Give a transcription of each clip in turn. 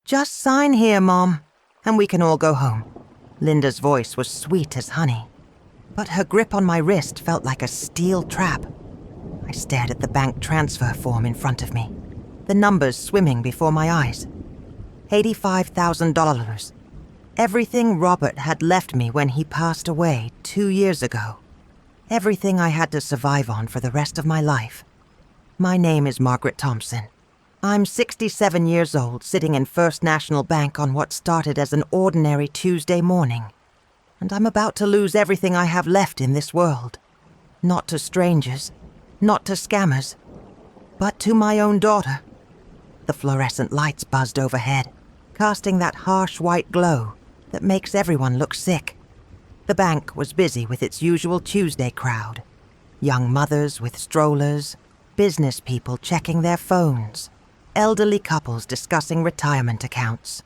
"Just sign here, Mom, and we can all go home." Linda's voice was sweet as honey, but her grip on my wrist felt like a steel trap. I stared at the bank transfer form in front of me, the numbers swimming before my eyes. $85,000. Everything Robert had left me when he passed away 2 years ago. Everything I had to survive on for the rest of my life. My name is Margaret Thompson. I'm 67 years old, sitting in First National Bank on what started as an ordinary Tuesday morning. And I'm about to lose everything I have left in this world. Not to strangers, not to scammers, but to my own daughter. The fluorescent lights buzzed overhead, casting that harsh white glow that makes everyone look sick. The bank was busy with its usual Tuesday crowd. Young mothers with strollers, business people checking their phones, elderly couples discussing retirement accounts,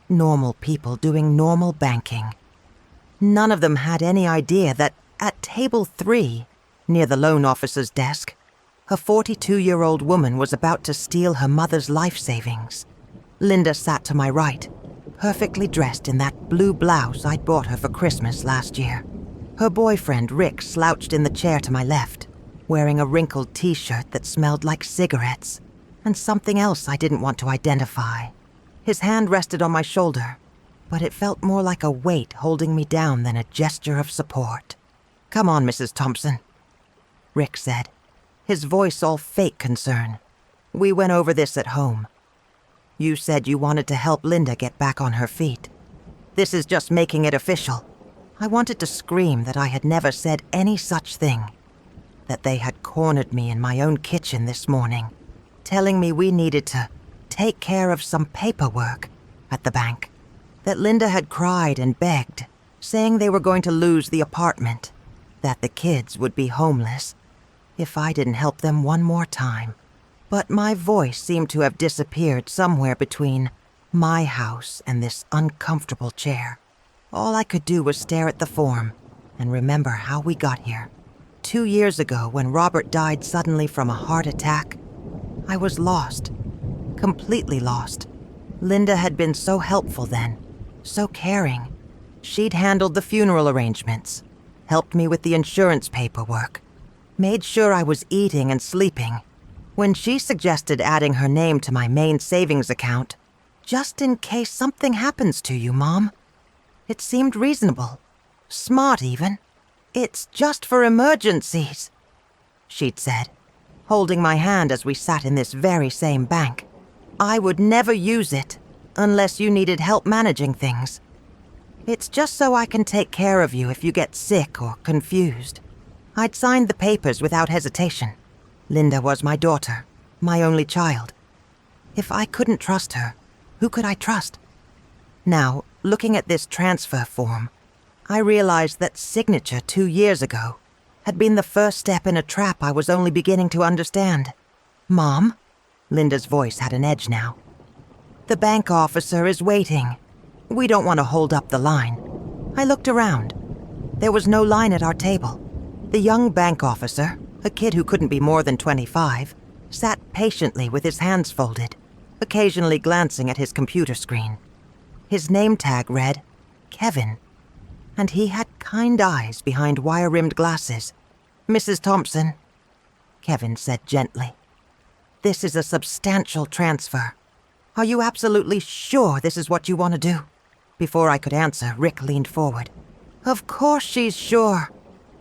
normal people doing normal banking. None of them had any idea that at table 3, near the loan officer's desk, a 42-year-old woman was about to steal her mother's life savings. Linda sat to my right, perfectly dressed in that blue blouse I'd bought her for Christmas last year. Her boyfriend, Rick, slouched in the chair to my left, wearing a wrinkled t-shirt that smelled like cigarettes, and something else I didn't want to identify. His hand rested on my shoulder, but it felt more like a weight holding me down than a gesture of support. "Come on, Mrs. Thompson," Rick said, his voice all fake concern. "We went over this at home. You said you wanted to help Linda get back on her feet. This is just making it official." I wanted to scream that I had never said any such thing, that they had cornered me in my own kitchen this morning, telling me we needed to take care of some paperwork at the bank, that Linda had cried and begged, saying they were going to lose the apartment, that the kids would be homeless if I didn't help them one more time. But my voice seemed to have disappeared somewhere between my house and this uncomfortable chair. All I could do was stare at the form and remember how we got here. 2 years ago, when Robert died suddenly from a heart attack, I was lost, completely lost. Linda had been so helpful then, so caring. She'd handled the funeral arrangements, helped me with the insurance paperwork, made sure I was eating and sleeping. When she suggested adding her name to my main savings account, just in case something happens to you, Mom, it seemed reasonable, smart even. "It's just for emergencies," she'd said, holding my hand as we sat in this very same bank. "I would never use it unless you needed help managing things. It's just so I can take care of you if you get sick or confused." I'd signed the papers without hesitation. Linda was my daughter, my only child. If I couldn't trust her, who could I trust? Now, looking at this transfer form, I realized that signature 2 years ago had been the first step in a trap I was only beginning to understand. "Mom?" Linda's voice had an edge now. "The bank officer is waiting. We don't want to hold up the line." I looked around. There was no line at our table. The young bank officer, a kid who couldn't be more than 25, sat patiently with his hands folded, occasionally glancing at his computer screen. His name tag read, Kevin, and he had kind eyes behind wire-rimmed glasses. "Mrs. Thompson," Kevin said gently, "this is a substantial transfer. Are you absolutely sure this is what you want to do?" Before I could answer, Rick leaned forward. "Of course she's sure.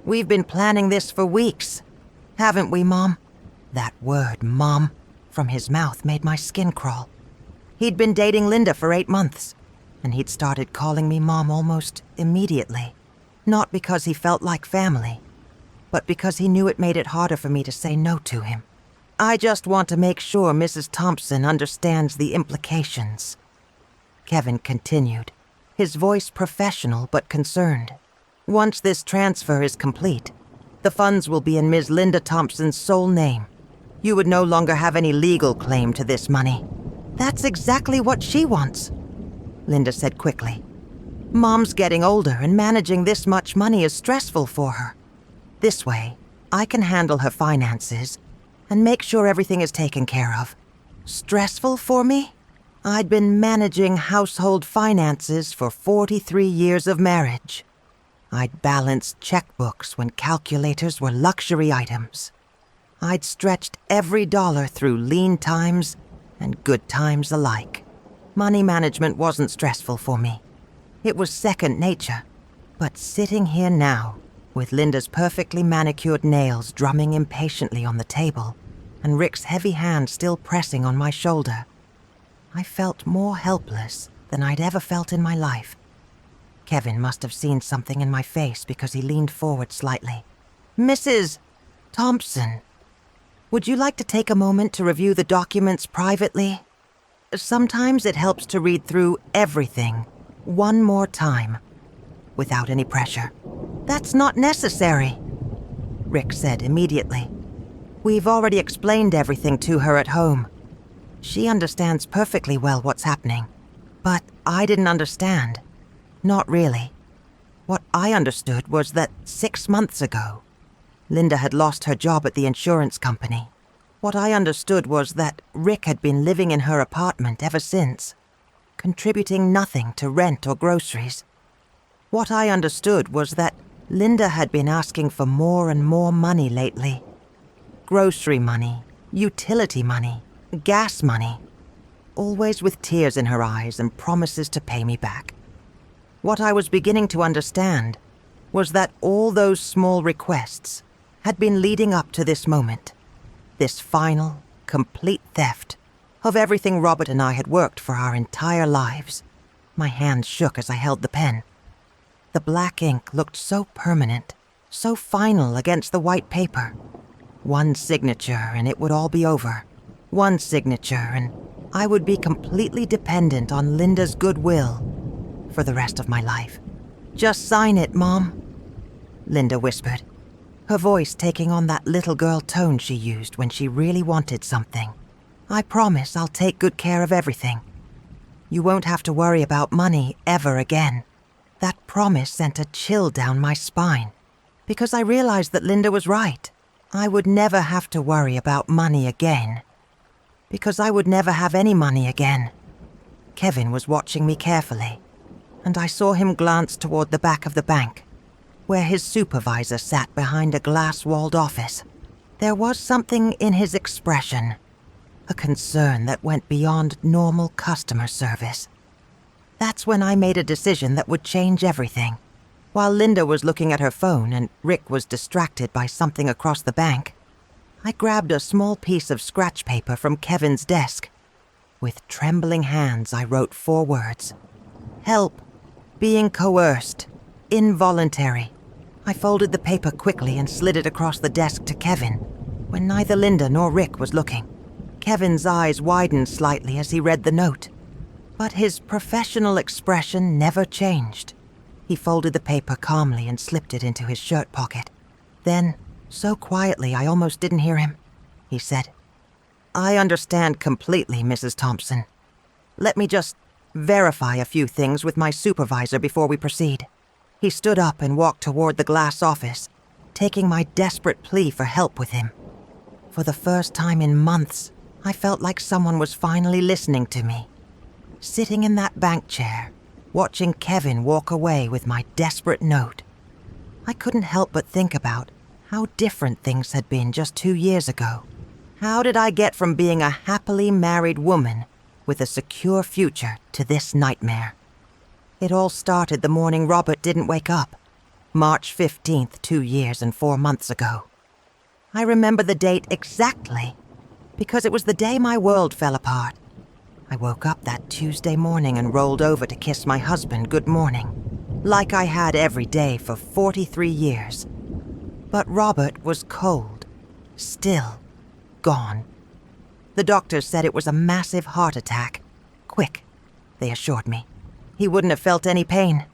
We've been planning this for weeks. Haven't we, Mom?" That word, Mom, from his mouth made my skin crawl. He'd been dating Linda for 8 months, and he'd started calling me Mom almost immediately. Not because he felt like family, but because he knew it made it harder for me to say no to him. "I just want to make sure Mrs. Thompson understands the implications," Kevin continued, his voice professional but concerned. "Once this transfer is complete, the funds will be in Ms. Linda Thompson's sole name. You would no longer have any legal claim to this money." "That's exactly what she wants," Linda said quickly. "Mom's getting older, and managing this much money is stressful for her. This way, I can handle her finances and make sure everything is taken care of." "Stressful for me?" I'd been managing household finances for 43 years of marriage. I'd balanced checkbooks when calculators were luxury items. I'd stretched every dollar through lean times and good times alike. Money management wasn't stressful for me. It was second nature. But sitting here now, with Linda's perfectly manicured nails drumming impatiently on the table, and Rick's heavy hand still pressing on my shoulder, I felt more helpless than I'd ever felt in my life. Kevin must have seen something in my face because he leaned forward slightly. "Mrs. Thompson, would you like to take a moment to review the documents privately? Sometimes it helps to read through everything one more time, without any pressure." "That's not necessary," Rick said immediately. "We've already explained everything to her at home. She understands perfectly well what's happening. But I didn't understand. Not really. What I understood was that 6 months ago, Linda had lost her job at the insurance company. What I understood was that Rick had been living in her apartment ever since, contributing nothing to rent or groceries. What I understood was that Linda had been asking for more and more money lately. Grocery money, utility money, gas money. Always with tears in her eyes and promises to pay me back. What I was beginning to understand was that all those small requests had been leading up to this moment. This final, complete theft of everything Robert and I had worked for our entire lives. My hand shook as I held the pen. The black ink looked so permanent, so final against the white paper. One signature and it would all be over. One signature and I would be completely dependent on Linda's goodwill for the rest of my life. "Just sign it, Mom," Linda whispered, her voice taking on that little girl tone she used when she really wanted something. "I promise I'll take good care of everything. You won't have to worry about money ever again." That promise sent a chill down my spine, because I realized that Linda was right. I would never have to worry about money again, because I would never have any money again. Kevin was watching me carefully, and I saw him glance toward the back of the bank, where his supervisor sat behind a glass-walled office. There was something in his expression, a concern that went beyond normal customer service. That's when I made a decision that would change everything. While Linda was looking at her phone and Rick was distracted by something across the bank, I grabbed a small piece of scratch paper from Kevin's desk. With trembling hands, I wrote 4 words. "Help. Being coerced. Involuntary." I folded the paper quickly and slid it across the desk to Kevin, when neither Linda nor Rick was looking. Kevin's eyes widened slightly as he read the note, but his professional expression never changed. He folded the paper calmly and slipped it into his shirt pocket. Then, so quietly I almost didn't hear him, he said, "I understand completely, Mrs. Thompson. Let me just verify a few things with my supervisor before we proceed." He stood up and walked toward the glass office, taking my desperate plea for help with him. For the first time in months, I felt like someone was finally listening to me. Sitting in that bank chair, watching Kevin walk away with my desperate note, I couldn't help but think about how different things had been just 2 years ago. How did I get from being a happily married woman with a secure future to this nightmare? It all started the morning Robert didn't wake up, March 15th, 2 years and 4 months ago. I remember the date exactly because it was the day my world fell apart. I woke up that Tuesday morning and rolled over to kiss my husband good morning, like I had every day for 43 years. But Robert was cold, still, gone. The doctors said it was a massive heart attack. Quick, they assured me. He wouldn't have felt any pain.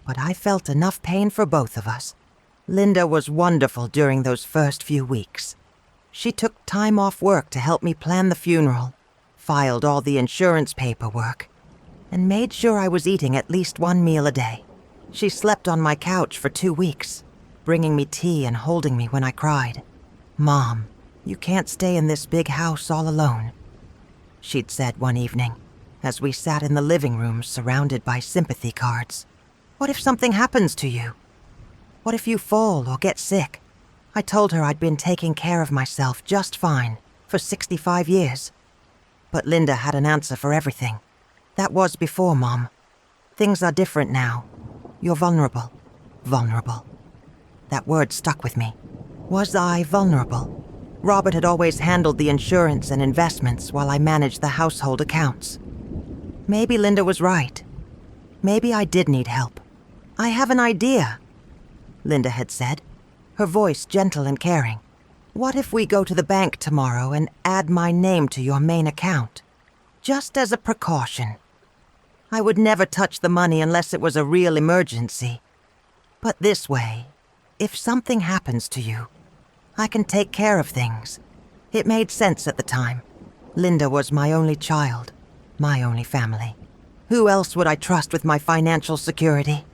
But I felt enough pain for both of us. Linda was wonderful during those first few weeks. She took time off work to help me plan the funeral, filed all the insurance paperwork, and made sure I was eating at least 1 meal a day. She slept on my couch for 2 weeks, bringing me tea and holding me when I cried. "Mom, you can't stay in this big house all alone," she'd said one evening. as we sat in the living room surrounded by sympathy cards. What if something happens to you? What if you fall or get sick? I told her I'd been taking care of myself just fine for 65 years. But Linda had an answer for everything. That was before, Mom. Things are different now. You're vulnerable. Vulnerable. That word stuck with me. Was I vulnerable? Robert had always handled the insurance and investments while I managed the household accounts. Maybe Linda was right. Maybe I did need help. I have an idea, Linda had said, her voice gentle and caring. What if we go to the bank tomorrow and add my name to your main account? Just as a precaution. I would never touch the money unless it was a real emergency. But this way, if something happens to you, I can take care of things. It made sense at the time. Linda was my only child, my only family. Who else would I trust with my financial security?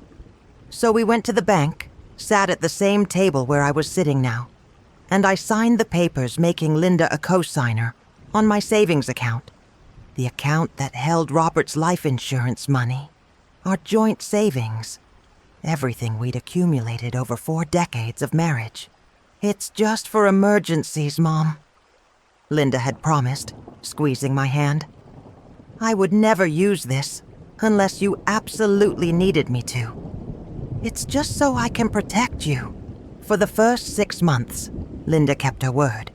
So we went to the bank, sat at the same table where I was sitting now, and I signed the papers making Linda a co-signer on my savings account. The account that held Robert's life insurance money. Our joint savings. Everything we'd accumulated over 4 decades of marriage. It's just for emergencies, Mom, Linda had promised, squeezing my hand. I would never use this unless you absolutely needed me to. It's just so I can protect you. For the first 6 months, Linda kept her word.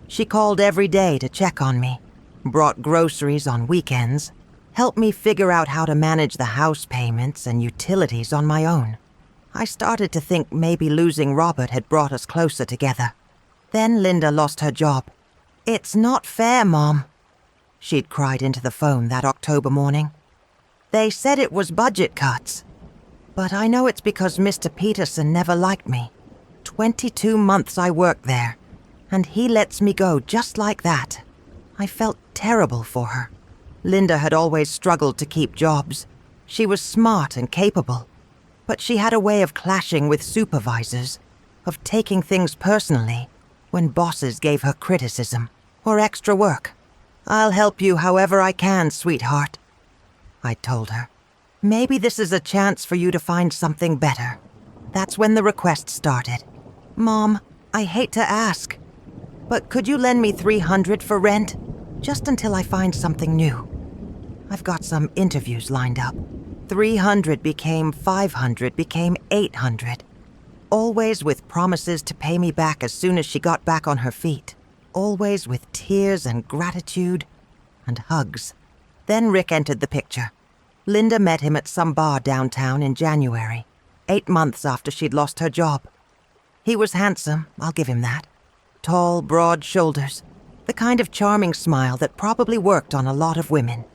She called every day to check on me, brought groceries on weekends, helped me figure out how to manage the house payments and utilities on my own. I started to think maybe losing Robert had brought us closer together. Then Linda lost her job. It's not fair, Mom, she'd cried into the phone that October morning. They said it was budget cuts. But I know it's because Mr. Peterson never liked me. 22 months I worked there, and he lets me go just like that. I felt terrible for her. Linda had always struggled to keep jobs. She was smart and capable, but she had a way of clashing with supervisors, of taking things personally when bosses gave her criticism or extra work. I'll help you however I can, sweetheart, I told her. Maybe this is a chance for you to find something better. That's when the request started. Mom, I hate to ask, but could you lend me $300 for rent? Just until I find something new. I've got some interviews lined up. 300 became 500, became 800. Always with promises to pay me back as soon as she got back on her feet. Always with tears and gratitude and hugs. Then Rick entered the picture. Linda met him at some bar downtown in January, 8 months after she'd lost her job. He was handsome, I'll give him that. Tall, broad shoulders. The kind of charming smile that probably worked on a lot of women.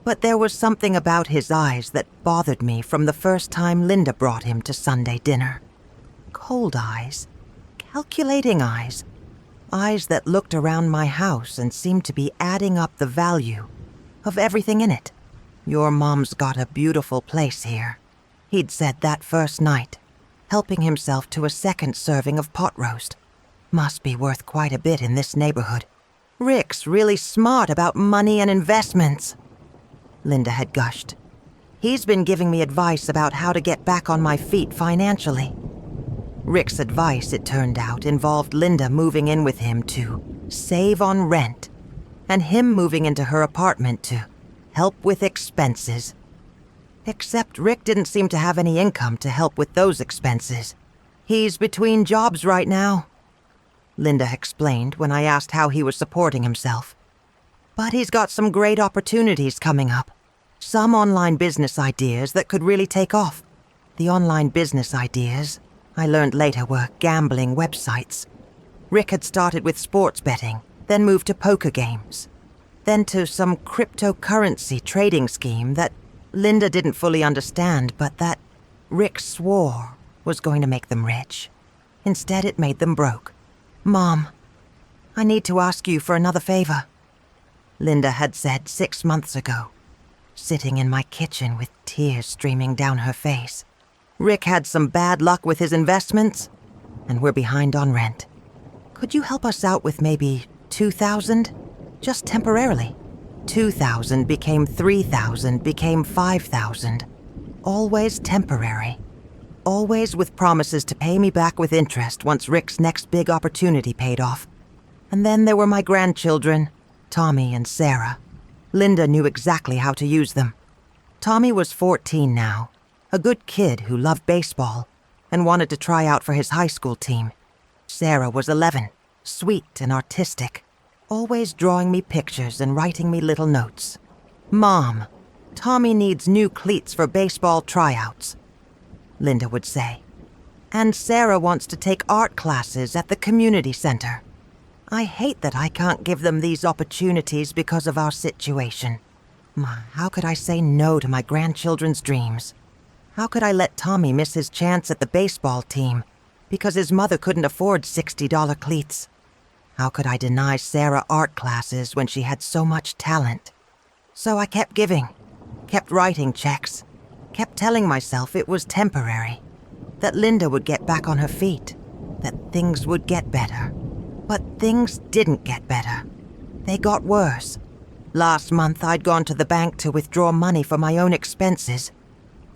But there was something about his eyes that bothered me from the first time Linda brought him to Sunday dinner. Cold eyes. Calculating eyes. Eyes that looked around my house and seemed to be adding up the value of everything in it. Your mom's got a beautiful place here, he'd said that first night, helping himself to a second serving of pot roast. Must be worth quite a bit in this neighborhood. Rick's really smart about money and investments, Linda had gushed. He's been giving me advice about how to get back on my feet financially. Rick's advice, it turned out, involved Linda moving in with him to save on rent, and him moving into her apartment to help with expenses. Except Rick didn't seem to have any income to help with those expenses. He's between jobs right now, Linda explained when I asked how he was supporting himself. But he's got some great opportunities coming up. Some online business ideas that could really take off. The online business ideas, I learned later, were gambling websites. Rick had started with sports betting, then moved to poker games, then to some cryptocurrency trading scheme that Linda didn't fully understand, but that Rick swore was going to make them rich. Instead, it made them broke. Mom, I need to ask you for another favor, Linda had said 6 months ago, sitting in my kitchen with tears streaming down her face. Rick had some bad luck with his investments, and we're behind on rent. Could you help us out with maybe $2,000? Just temporarily. 2,000 became 3,000, became 5,000. Always temporary. Always with promises to pay me back with interest once Rick's next big opportunity paid off. And then there were my grandchildren, Tommy and Sarah. Linda knew exactly how to use them. Tommy was 14 now, a good kid who loved baseball and wanted to try out for his high school team. Sarah was 11, sweet and artistic, always drawing me pictures and writing me little notes. "Mom, Tommy needs new cleats for baseball tryouts," Linda would say. "And Sarah wants to take art classes at the community center. I hate that I can't give them these opportunities because of our situation. How could I say no to my grandchildren's dreams? How could I let Tommy miss his chance at the baseball team because his mother couldn't afford $60 cleats? How could I deny Sarah art classes when she had so much talent? So I kept giving, kept writing checks, kept telling myself it was temporary, that Linda would get back on her feet, that things would get better. But things didn't get better. They got worse. Last month, I'd gone to the bank to withdraw money for my own expenses.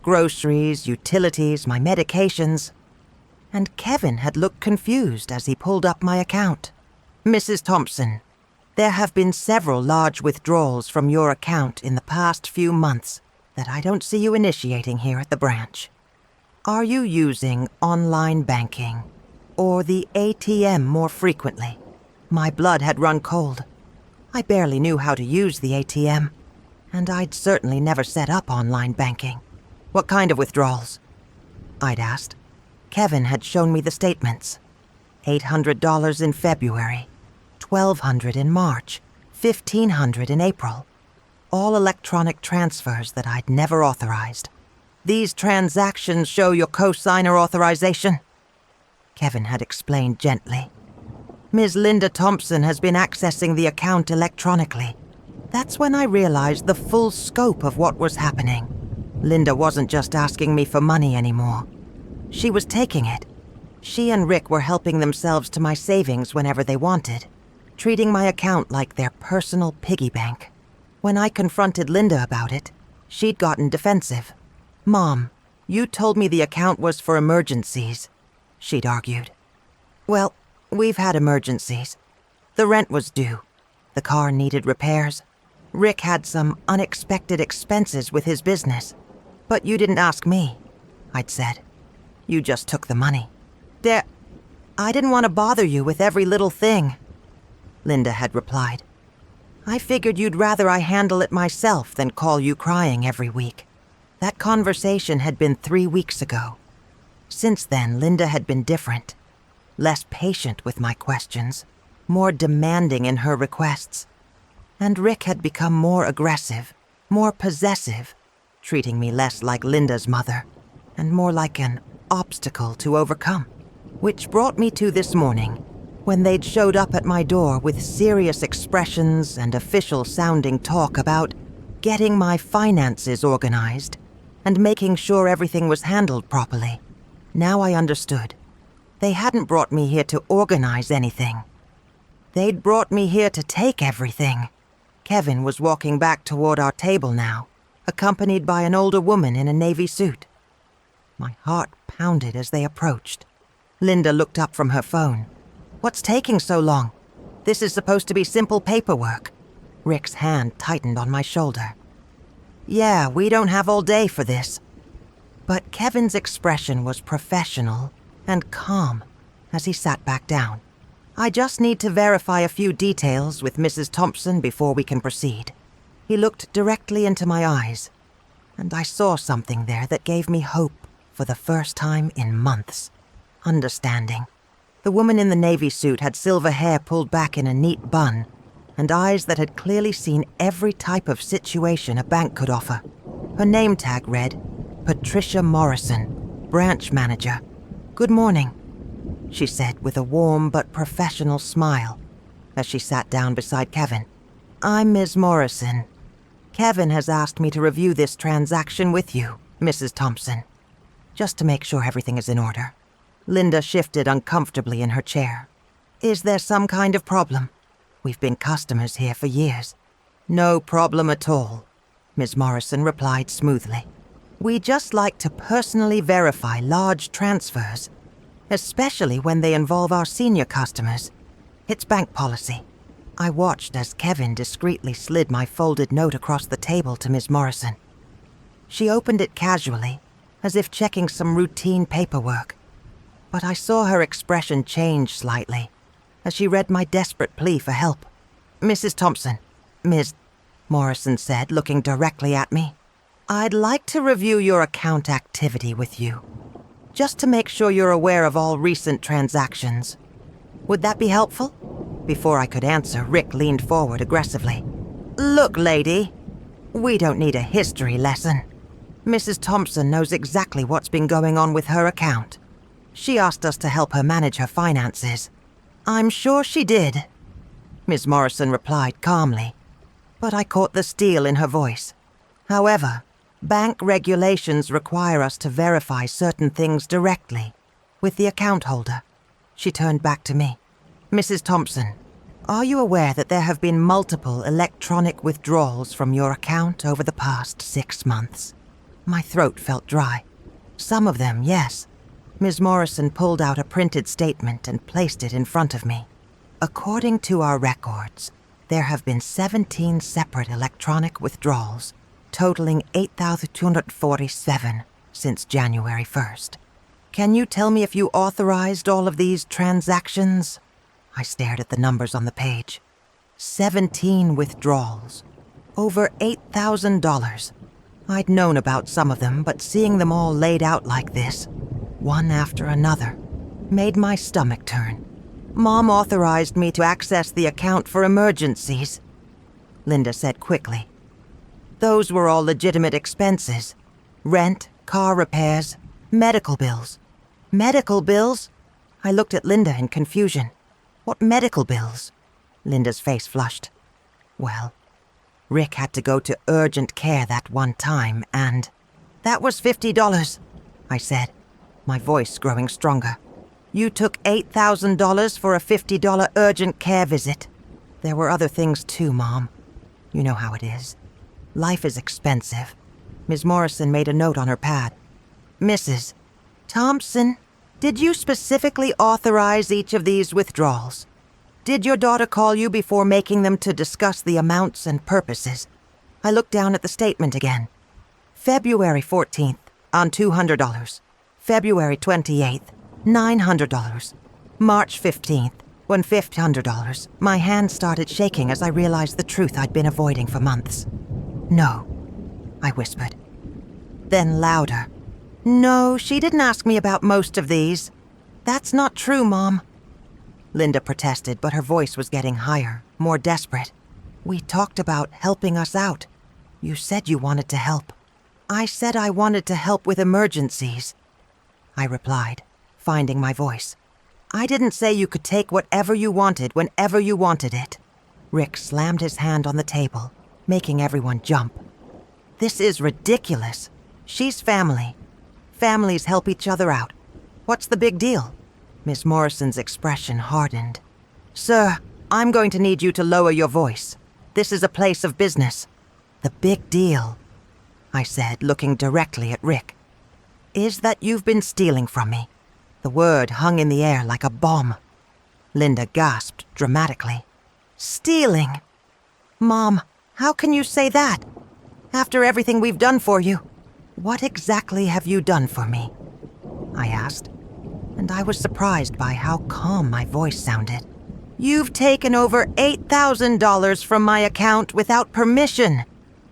Groceries, utilities, my medications. And Kevin had looked confused as he pulled up my account. "Mrs. Thompson, there have been several large withdrawals from your account in the past few months that I don't see you initiating here at the branch. Are you using online banking or the ATM more frequently?" My blood had run cold. I barely knew how to use the ATM, and I'd certainly never set up online banking. "What kind of withdrawals?" I'd asked. Kevin had shown me the statements. $800 in February, $1,200 in March, $1,500 in April. All electronic transfers that I'd never authorized. "These transactions show your co-signer authorization," Kevin had explained gently. "Ms. Linda Thompson has been accessing the account electronically." That's when I realized the full scope of what was happening. Linda wasn't just asking me for money anymore. She was taking it. She and Rick were helping themselves to my savings whenever they wanted, treating my account like their personal piggy bank. When I confronted Linda about it, she'd gotten defensive. "Mom, you told me the account was for emergencies," she'd argued. "Well, we've had emergencies. The rent was due. The car needed repairs. Rick had some unexpected expenses with his business. But you didn't ask me," I'd said. "You just took the money." I didn't want to bother you with every little thing," Linda had replied. "I figured you'd rather I handle it myself than call you crying every week." That conversation had been 3 weeks ago. Since then, Linda had been different. Less patient with my questions, more demanding in her requests. And Rick had become more aggressive, more possessive, treating me less like Linda's mother and more like an obstacle to overcome. Which brought me to this morning, when they'd showed up at my door with serious expressions and official-sounding talk about getting my finances organized and making sure everything was handled properly. Now I understood. They hadn't brought me here to organize anything. They'd brought me here to take everything. Kevin was walking back toward our table now, accompanied by an older woman in a navy suit. My heart pounded as they approached. Linda looked up from her phone. "What's taking so long? This is supposed to be simple paperwork." Rick's hand tightened on my shoulder. "Yeah, we don't have all day for this." But Kevin's expression was professional and calm as he sat back down. "I just need to verify a few details with Mrs. Thompson before we can proceed." He looked directly into my eyes, and I saw something there that gave me hope for the first time in months. Understanding. The woman in the navy suit had silver hair pulled back in a neat bun, and eyes that had clearly seen every type of situation a bank could offer. Her name tag read, Patricia Morrison, branch manager. "Good morning," she said with a warm but professional smile as she sat down beside Kevin. "I'm Ms. Morrison. Kevin has asked me to review this transaction with you, Mrs. Thompson, just to make sure everything is in order." Linda shifted uncomfortably in her chair. "Is there some kind of problem? We've been customers here for years. No problem at all, Ms. Morrison replied smoothly. We just like to personally verify large transfers, especially when they involve our senior customers. It's bank policy. I watched as Kevin discreetly slid my folded note across the table to Ms. Morrison. She opened it casually, as if checking some routine paperwork. But I saw her expression change slightly as she read my desperate plea for help. Mrs. Thompson, Ms. Morrison said, looking directly at me. I'd like to review your account activity with you, just to make sure you're aware of all recent transactions. Would that be helpful? Before I could answer, Rick leaned forward aggressively. Look, lady, we don't need a history lesson. Mrs. Thompson knows exactly what's been going on with her account. She asked us to help her manage her finances. I'm sure she did, Ms. Morrison replied calmly, but I caught the steel in her voice. However, bank regulations require us to verify certain things directly with the account holder. She turned back to me. Mrs. Thompson, are you aware that there have been multiple electronic withdrawals from your account over the past 6 months? My throat felt dry. Some of them, yes. Ms. Morrison pulled out a printed statement and placed it in front of me. According to our records, there have been 17 separate electronic withdrawals, totaling $8,247 since January 1st. Can you tell me if you authorized all of these transactions? I stared at the numbers on the page. 17 withdrawals. Over $8,000. I'd known about some of them, but seeing them all laid out like this, one after another, made my stomach turn. Mom authorized me to access the account for emergencies, Linda said quickly. Those were all legitimate expenses. Rent, car repairs, medical bills. Medical bills? I looked at Linda in confusion. What medical bills? Linda's face flushed. Well, Rick had to go to urgent care that one time, and that was $50, I said, my voice growing stronger. You took $8,000 for a $50 urgent care visit. There were other things too, Mom. You know how it is. Life is expensive. Ms. Morrison made a note on her pad. Mrs. Thompson, did you specifically authorize each of these withdrawals? Did your daughter call you before making them to discuss the amounts and purposes? I looked down at the statement again. February 14th, on $200. February 28th, $900. March 15th, when $500. My hand started shaking as I realized the truth I'd been avoiding for months. No, I whispered. Then louder. No, she didn't ask me about most of these. That's not true, Mom. Linda protested, but her voice was getting higher, more desperate. We talked about helping us out. You said you wanted to help. I said I wanted to help with emergencies, I replied, finding my voice. I didn't say you could take whatever you wanted whenever you wanted it. Rick slammed his hand on the table, making everyone jump. This is ridiculous. She's family. Families help each other out. What's the big deal? Miss Morrison's expression hardened. Sir, I'm going to need you to lower your voice. This is a place of business. The big deal, I said, looking directly at Rick, is that you've been stealing from me. The word hung in the air like a bomb. Linda gasped dramatically. Stealing? Mom, how can you say that? After everything we've done for you. What exactly have you done for me? I asked, and I was surprised by how calm my voice sounded. You've taken over $8,000 from my account without permission.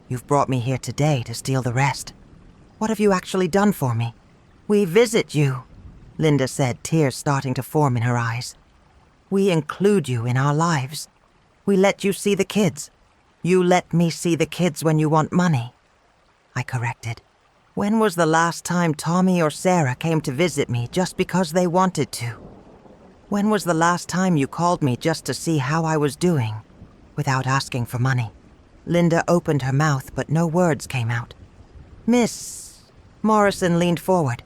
You've brought me here today to steal the rest. What have you actually done for me? We visit you, Linda said, tears starting to form in her eyes. We include you in our lives. We let you see the kids. You let me see the kids when you want money, I corrected. When was the last time Tommy or Sarah came to visit me just because they wanted to? When was the last time you called me just to see how I was doing, without asking for money? Linda opened her mouth, but no words came out. Miss Morrison leaned forward.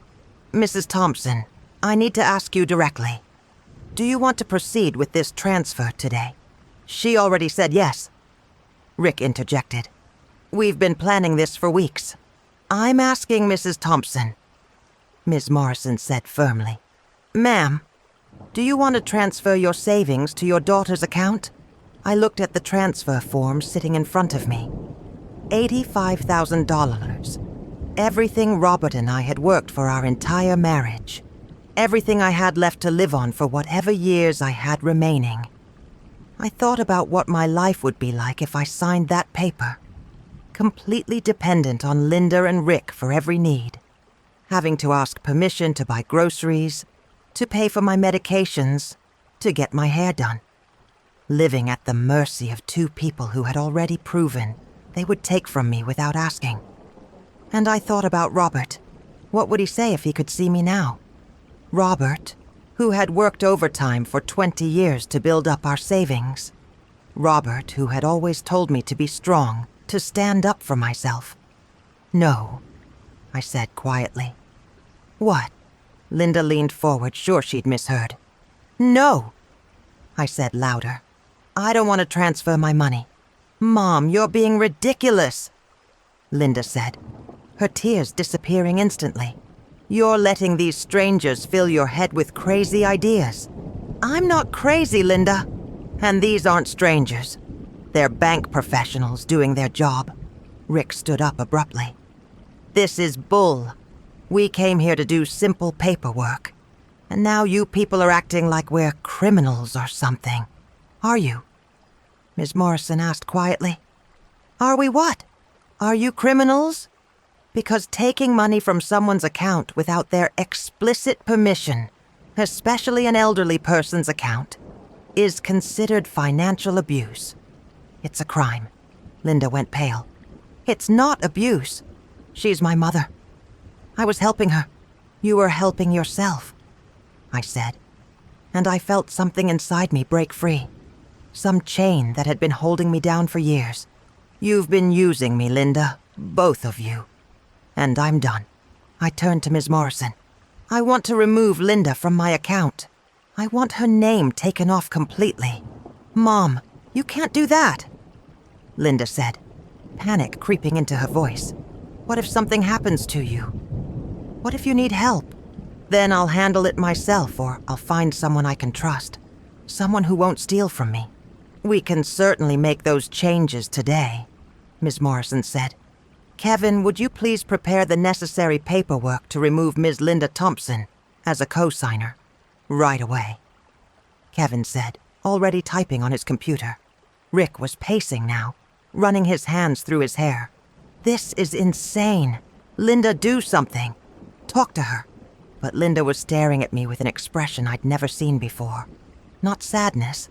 Mrs. Thompson, I need to ask you directly. Do you want to proceed with this transfer today? She already said yes. Rick interjected. "We've been planning this for weeks. I'm asking Mrs. Thompson." Ms. Morrison said firmly, "Ma'am, do you want to transfer your savings to your daughter's account?" I looked at the transfer form sitting in front of me. $85,000. Everything Robert and I had worked for our entire marriage. Everything I had left to live on for whatever years I had remaining. I thought about what my life would be like if I signed that paper. Completely dependent on Linda and Rick for every need. Having to ask permission to buy groceries, to pay for my medications, to get my hair done. Living at the mercy of two people who had already proven they would take from me without asking. And I thought about Robert. What would he say if he could see me now? Robert, who had worked overtime for 20 years to build up our savings. Robert, who had always told me to be strong, to stand up for myself. "No," I said quietly. "What?" Linda leaned forward, sure she'd misheard. "No," I said louder. "I don't want to transfer my money." "Mom, you're being ridiculous," Linda said, her tears disappearing instantly. "You're letting these strangers fill your head with crazy ideas." "I'm not crazy, Linda. And these aren't strangers. They're bank professionals doing their job." Rick stood up abruptly. "This is bull. We came here to do simple paperwork. And now you people are acting like we're criminals or something. Are you?" Ms. Morrison asked quietly. "Are we what? Are you criminals? Because taking money from someone's account without their explicit permission, especially an elderly person's account, is considered financial abuse. It's a crime." Linda went pale. "It's not abuse. She's my mother. I was helping her. You were helping yourself," I said. And I felt something inside me break free. Some chain that had been holding me down for years. "You've been using me, Linda. Both of you. And I'm done." I turned to Ms. Morrison. "I want to remove Linda from my account. I want her name taken off completely." "Mom, you can't do that," Linda said, panic creeping into her voice. "What if something happens to you? What if you need help? Then I'll handle it myself, or I'll find someone I can trust. Someone who won't steal from me." "We can certainly make those changes today," Ms. Morrison said. "Kevin, would you please prepare the necessary paperwork to remove Ms. Linda Thompson as a co-signer? Right away," Kevin said, already typing on his computer. Rick was pacing now, running his hands through his hair. "This is insane. Linda, do something. Talk to her." But Linda was staring at me with an expression I'd never seen before. Not sadness,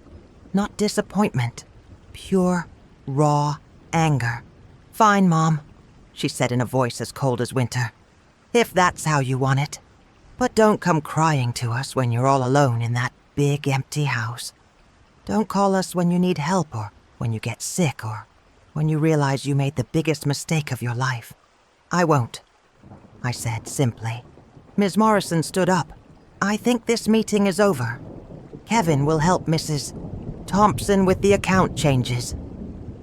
not disappointment. Pure, raw anger. "Fine, Mom," she said in a voice as cold as winter. "If that's how you want it. But don't come crying to us when you're all alone in that big empty house. Don't call us when you need help or when you get sick or when you realize you made the biggest mistake of your life." "I won't," I said simply. Ms. Morrison stood up. "I think this meeting is over. Kevin will help Mrs. Thompson with the account changes.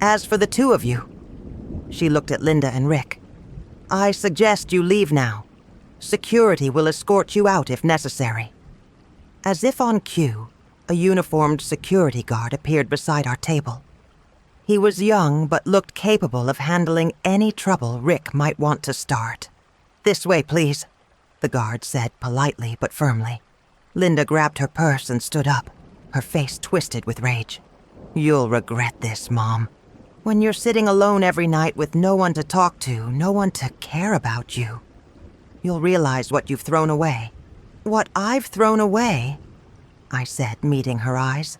As for the two of you," she looked at Linda and Rick, "I suggest you leave now. Security will escort you out if necessary." As if on cue, a uniformed security guard appeared beside our table. He was young but looked capable of handling any trouble Rick might want to start. "This way, please," the guard said politely but firmly. Linda grabbed her purse and stood up, her face twisted with rage. "You'll regret this, Mom. When you're sitting alone every night with no one to talk to, no one to care about you, you'll realize what you've thrown away." "What I've thrown away," I said, meeting her eyes,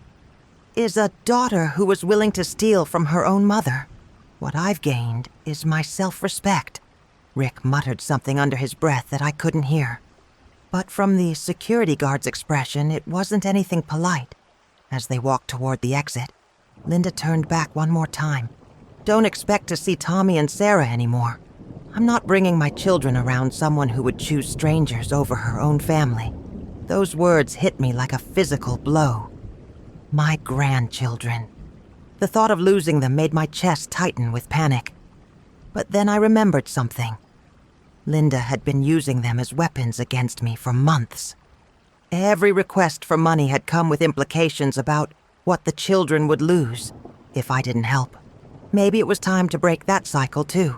"is a daughter who was willing to steal from her own mother. What I've gained is my self-respect." Rick muttered something under his breath that I couldn't hear. But from the security guard's expression, it wasn't anything polite. As they walked toward the exit, Linda turned back one more time. "Don't expect to see Tommy and Sarah anymore. I'm not bringing my children around someone who would choose strangers over her own family." Those words hit me like a physical blow. My grandchildren. The thought of losing them made my chest tighten with panic. But then I remembered something. Linda had been using them as weapons against me for months. Every request for money had come with implications about what the children would lose if I didn't help. Maybe it was time to break that cycle too.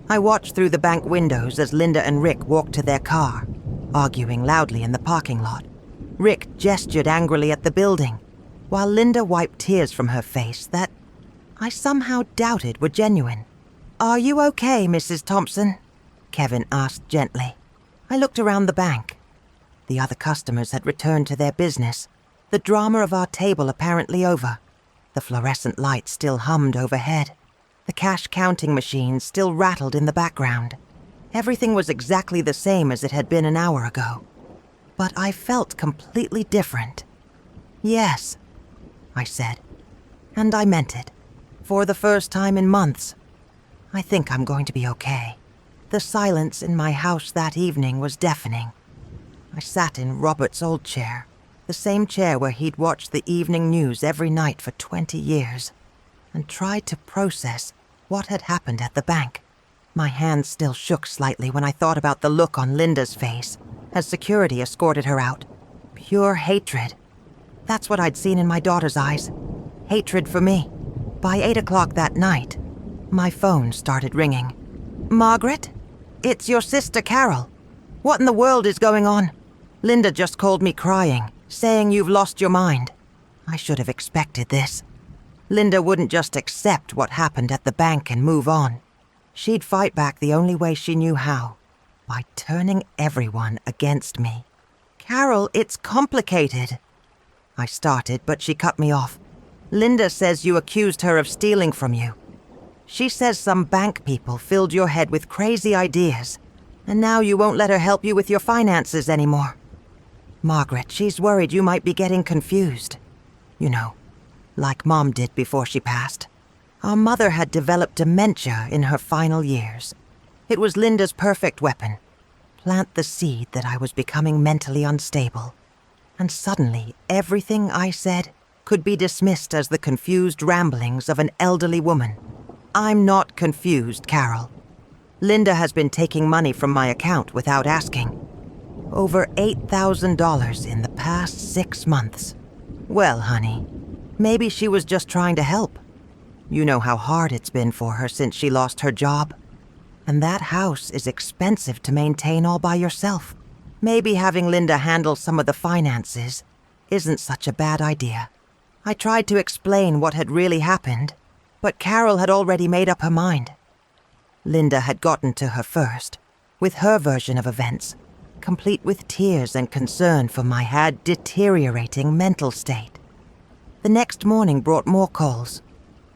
I watched through the bank windows as Linda and Rick walked to their car, arguing loudly in the parking lot. Rick gestured angrily at the building, while Linda wiped tears from her face that I somehow doubted were genuine. "Are you okay, Mrs. Thompson?" Kevin asked gently. I looked around the bank. The other customers had returned to their business, the drama of our table apparently over. The fluorescent lights still hummed overhead. The cash counting machine still rattled in the background. Everything was exactly the same as it had been an hour ago. But I felt completely different. "Yes," I said. And I meant it. For the first time in months. I think I'm going to be okay. The silence in my house that evening was deafening. I sat in Robert's old chair, the same chair where he'd watched the evening news every night for 20 years, and tried to process what had happened at the bank. My hands still shook slightly when I thought about the look on Linda's face as security escorted her out. Pure hatred. That's what I'd seen in my daughter's eyes. Hatred for me. By 8 o'clock that night, my phone started ringing. "Margaret? It's your sister Carol. What in the world is going on? Linda just called me crying, saying you've lost your mind." I should have expected this. Linda wouldn't just accept what happened at the bank and move on. She'd fight back the only way she knew how, by turning everyone against me. "Carol, it's complicated." I started, but she cut me off. "Linda says you accused her of stealing from you. She says some bank people filled your head with crazy ideas, and now you won't let her help you with your finances anymore. Margaret, she's worried you might be getting confused. You know, like Mom did before she passed. Our mother had developed dementia in her final years. It was Linda's perfect weapon. Plant the seed that I was becoming mentally unstable. And suddenly, everything I said could be dismissed as the confused ramblings of an elderly woman. I'm not confused, Carol. Linda has been taking money from my account without asking. Over $8,000 in the past 6 months. Well, honey, maybe she was just trying to help. You know how hard it's been for her since she lost her job. And that house is expensive to maintain all by yourself. Maybe having Linda handle some of the finances isn't such a bad idea. I tried to explain what had really happened, but Carol had already made up her mind. Linda had gotten to her first, with her version of events, complete with tears and concern for my deteriorating mental state. The next morning brought more calls.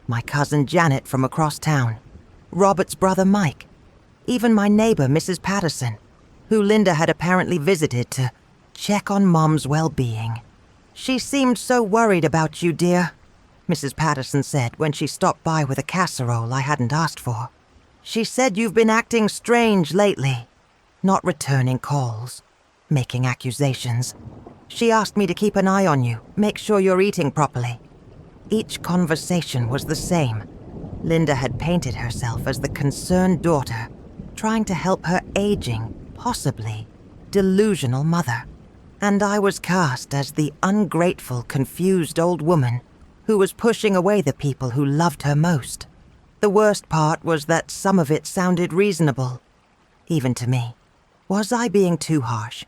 My cousin Janet from across town, Robert's brother Mike, even my neighbor Mrs. Patterson, who Linda had apparently visited to check on Mom's well-being. "She seemed so worried about you, dear," Mrs. Patterson said when she stopped by with a casserole I hadn't asked for. "She said you've been acting strange lately, not returning calls, making accusations. She asked me to keep an eye on you, make sure you're eating properly." Each conversation was the same. Linda had painted herself as the concerned daughter, trying to help her aging, possibly delusional mother. And I was cast as the ungrateful, confused old woman who was pushing away the people who loved her most. The worst part was that some of it sounded reasonable, even to me. Was I being too harsh?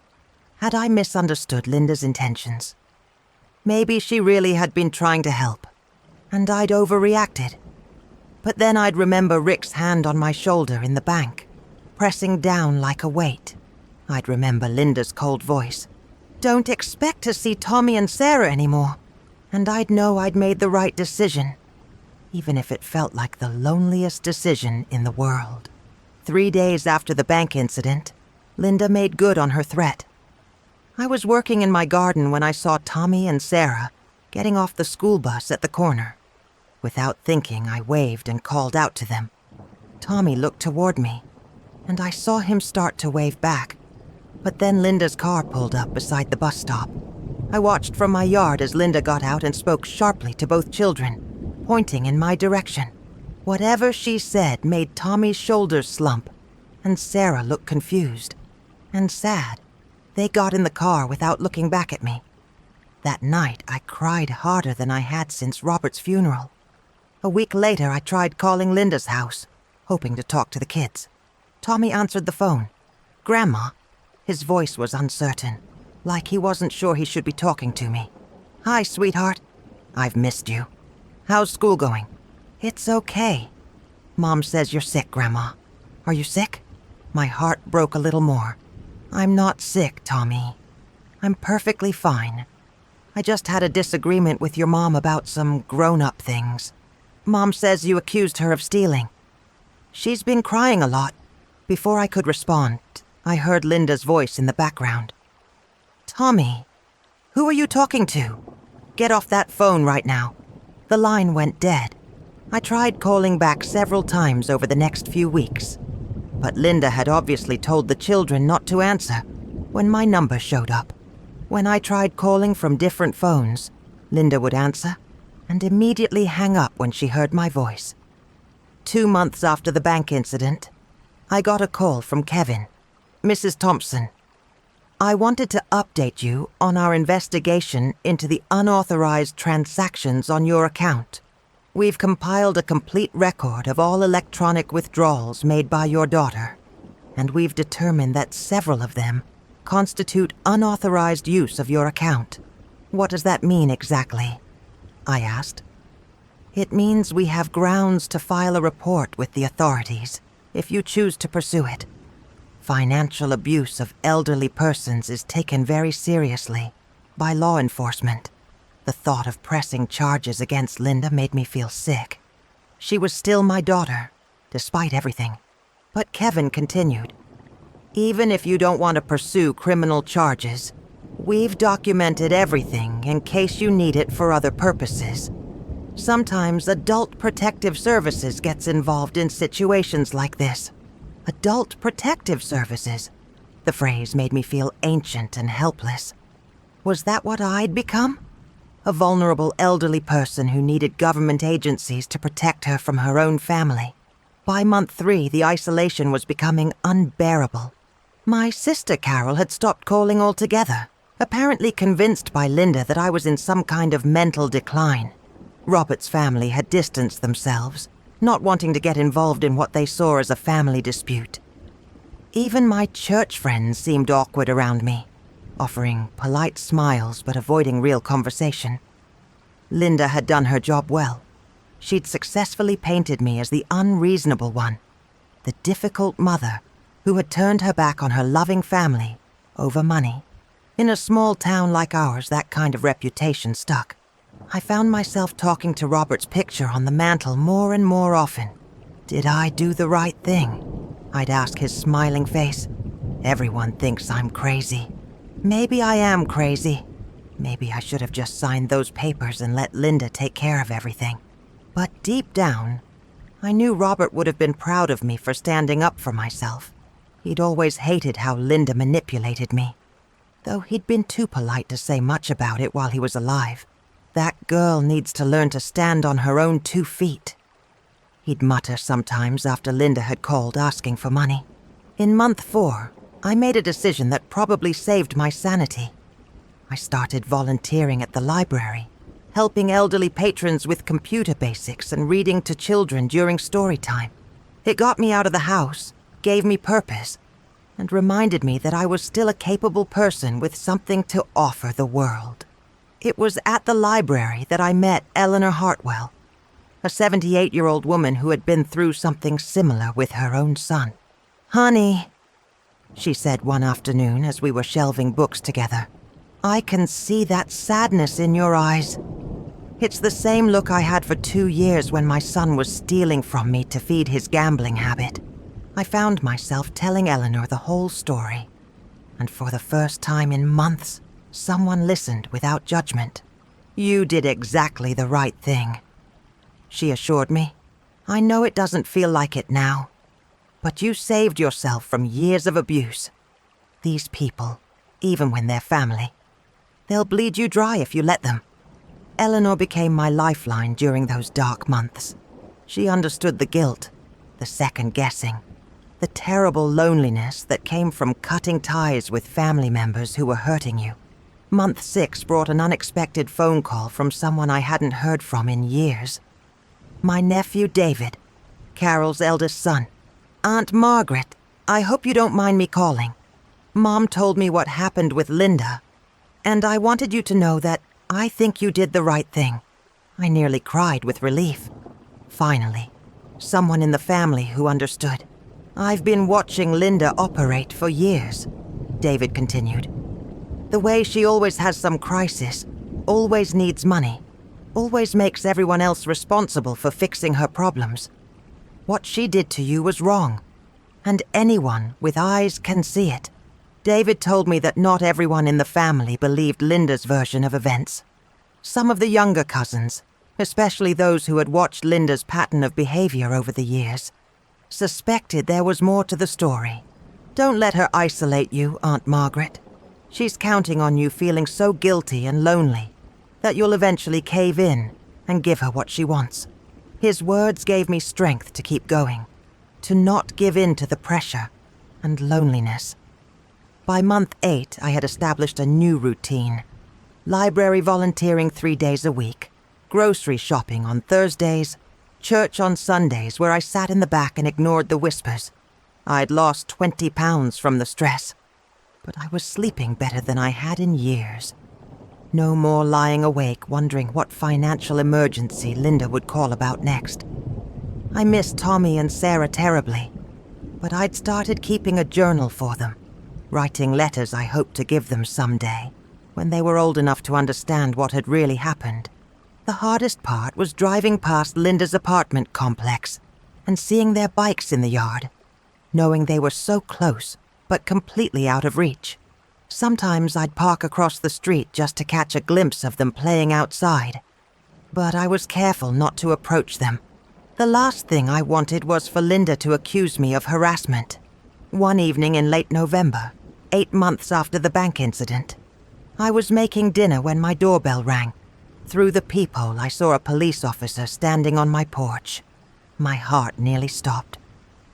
Had I misunderstood Linda's intentions? Maybe she really had been trying to help, and I'd overreacted. But then I'd remember Rick's hand on my shoulder in the bank, pressing down like a weight. I'd remember Linda's cold voice. "Don't expect to see Tommy and Sarah anymore." And I'd know I'd made the right decision, even if it felt like the loneliest decision in the world. 3 days after the bank incident, Linda made good on her threat. I was working in my garden when I saw Tommy and Sarah getting off the school bus at the corner. Without thinking, I waved and called out to them. Tommy looked toward me, and I saw him start to wave back. But then Linda's car pulled up beside the bus stop. I watched from my yard as Linda got out and spoke sharply to both children. pointing in my direction. Whatever she said made Tommy's shoulders slump, and Sarah looked confused and sad. They got in the car without looking back at me. That night, I cried harder than I had since Robert's funeral. A week later, I tried calling Linda's house, hoping to talk to the kids. Tommy answered the phone. "Grandma?" His voice was uncertain, like he wasn't sure he should be talking to me. "Hi, sweetheart. I've missed you. How's school going?" "It's okay." "Mom says you're sick, Grandma. Are you sick?" My heart broke a little more. "I'm not sick, Tommy. I'm perfectly fine. I just had a disagreement with your mom about some grown-up things. Mom says you accused her of stealing. She's been crying a lot." Before I could respond, I heard Linda's voice in the background. "Tommy, who are you talking to? Get off that phone right now." The line went dead. I tried calling back several times over the next few weeks, but Linda had obviously told the children not to answer when my number showed up. When I tried calling from different phones, Linda would answer and immediately hang up when she heard my voice. 2 months after the bank incident, I got a call from Kevin. "Mrs. Thompson, I wanted to update you on our investigation into the unauthorized transactions on your account. We've compiled a complete record of all electronic withdrawals made by your daughter, and we've determined that several of them constitute unauthorized use of your account." "What does that mean exactly?" I asked. "It means we have grounds to file a report with the authorities, if you choose to pursue it. Financial abuse of elderly persons is taken very seriously by law enforcement." The thought of pressing charges against Linda made me feel sick. She was still my daughter, despite everything. But Kevin continued. "Even if you don't want to pursue criminal charges, we've documented everything in case you need it for other purposes. Sometimes Adult Protective Services gets involved in situations like this." Adult Protective Services? The phrase made me feel ancient and helpless. Was that what I'd become? A vulnerable elderly person who needed government agencies to protect her from her own family. By month 3, the isolation was becoming unbearable. My sister Carol had stopped calling altogether, apparently convinced by Linda that I was in some kind of mental decline. Robert's family had distanced themselves, not wanting to get involved in what they saw as a family dispute. Even my church friends seemed awkward around me, offering polite smiles but avoiding real conversation. Linda had done her job well. She'd successfully painted me as the unreasonable one, the difficult mother who had turned her back on her loving family over money. In a small town like ours, that kind of reputation stuck. I found myself talking to Robert's picture on the mantel more and more often. Did I do the right thing? I'd ask his smiling face. Everyone thinks I'm crazy. Maybe I am crazy. Maybe I should have just signed those papers and let Linda take care of everything. But deep down, I knew Robert would have been proud of me for standing up for myself. He'd always hated how Linda manipulated me, though he'd been too polite to say much about it while he was alive. "That girl needs to learn to stand on her own 2 feet." He'd mutter sometimes after Linda had called asking for money. In month 4, I made a decision that probably saved my sanity. I started volunteering at the library, helping elderly patrons with computer basics and reading to children during story time. It got me out of the house, gave me purpose, and reminded me that I was still a capable person with something to offer the world. It was at the library that I met Eleanor Hartwell, a 78-year-old woman who had been through something similar with her own son. "Honey," she said one afternoon as we were shelving books together, "I can see that sadness in your eyes. It's the same look I had for 2 years when my son was stealing from me to feed his gambling habit." I found myself telling Eleanor the whole story, and for the first time in months, someone listened without judgment. "You did exactly the right thing," she assured me. "I know it doesn't feel like it now, but you saved yourself from years of abuse. These people, even when they're family, they'll bleed you dry if you let them." Eleanor became my lifeline during those dark months. She understood the guilt, the second-guessing, the terrible loneliness that came from cutting ties with family members who were hurting you. Month 6 brought an unexpected phone call from someone I hadn't heard from in years. My nephew David, Carol's eldest son. Aunt Margaret, I hope you don't mind me calling. Mom told me what happened with Linda, and I wanted you to know that I think you did the right thing. I nearly cried with relief. Finally, someone in the family who understood. I've been watching Linda operate for years, David continued. The way she always has some crisis, always needs money, always makes everyone else responsible for fixing her problems. What she did to you was wrong, and anyone with eyes can see it. David told me that not everyone in the family believed Linda's version of events. Some of the younger cousins, especially those who had watched Linda's pattern of behavior over the years, suspected there was more to the story. Don't let her isolate you, Aunt Margaret. She's counting on you feeling so guilty and lonely that you'll eventually cave in and give her what she wants. His words gave me strength to keep going, to not give in to the pressure and loneliness. By month 8, I had established a new routine. Library volunteering 3 days a week, grocery shopping on Thursdays, church on Sundays where I sat in the back and ignored the whispers. I'd lost 20 pounds from the stress, but I was sleeping better than I had in years. No more lying awake wondering what financial emergency Linda would call about next. I missed Tommy and Sarah terribly, but I'd started keeping a journal for them, writing letters I hoped to give them someday, when they were old enough to understand what had really happened. The hardest part was driving past Linda's apartment complex and seeing their bikes in the yard, knowing they were so close but completely out of reach. Sometimes I'd park across the street just to catch a glimpse of them playing outside, but I was careful not to approach them. The last thing I wanted was for Linda to accuse me of harassment. One evening in late November, 8 months after the bank incident, I was making dinner when my doorbell rang. Through the peephole, I saw a police officer standing on my porch. My heart nearly stopped.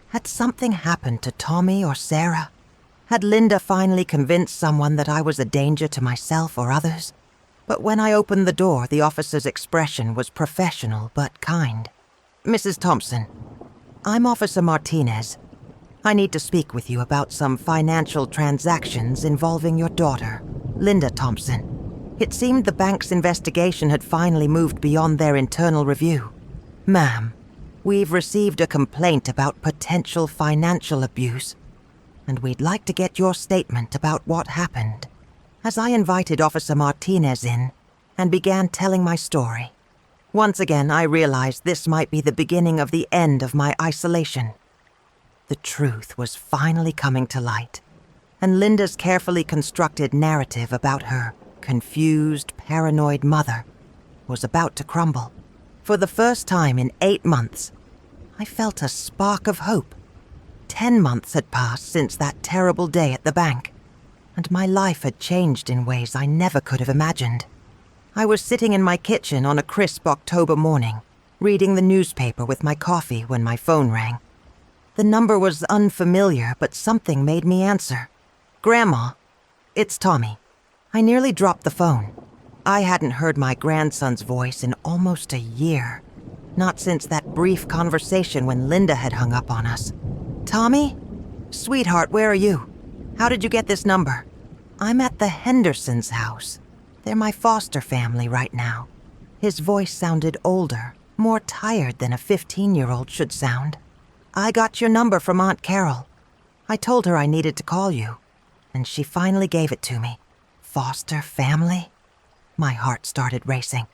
Had something happened to Tommy or Sarah? Had Linda finally convinced someone that I was a danger to myself or others? But when I opened the door, the officer's expression was professional but kind. Mrs. Thompson, I'm Officer Martinez. I need to speak with you about some financial transactions involving your daughter, Linda Thompson. It seemed the bank's investigation had finally moved beyond their internal review. Ma'am, we've received a complaint about potential financial abuse, and we'd like to get your statement about what happened. As I invited Officer Martinez in and began telling my story, once again I realized this might be the beginning of the end of my isolation. The truth was finally coming to light, and Linda's carefully constructed narrative about her confused, paranoid mother was about to crumble. For the first time in 8 months, I felt a spark of hope. 10 months had passed since that terrible day at the bank, and my life had changed in ways I never could have imagined. I was sitting in my kitchen on a crisp October morning, reading the newspaper with my coffee when my phone rang. The number was unfamiliar, but something made me answer. Grandma, it's Tommy. I nearly dropped the phone. I hadn't heard my grandson's voice in almost a year, not since that brief conversation when Linda had hung up on us. Tommy? Sweetheart, where are you? How did you get this number? I'm at the Hendersons' house. They're my foster family right now. His voice sounded older, more tired than a 15-year-old should sound. I got your number from Aunt Carol. I told her I needed to call you, and she finally gave it to me. Foster family? My heart started racing.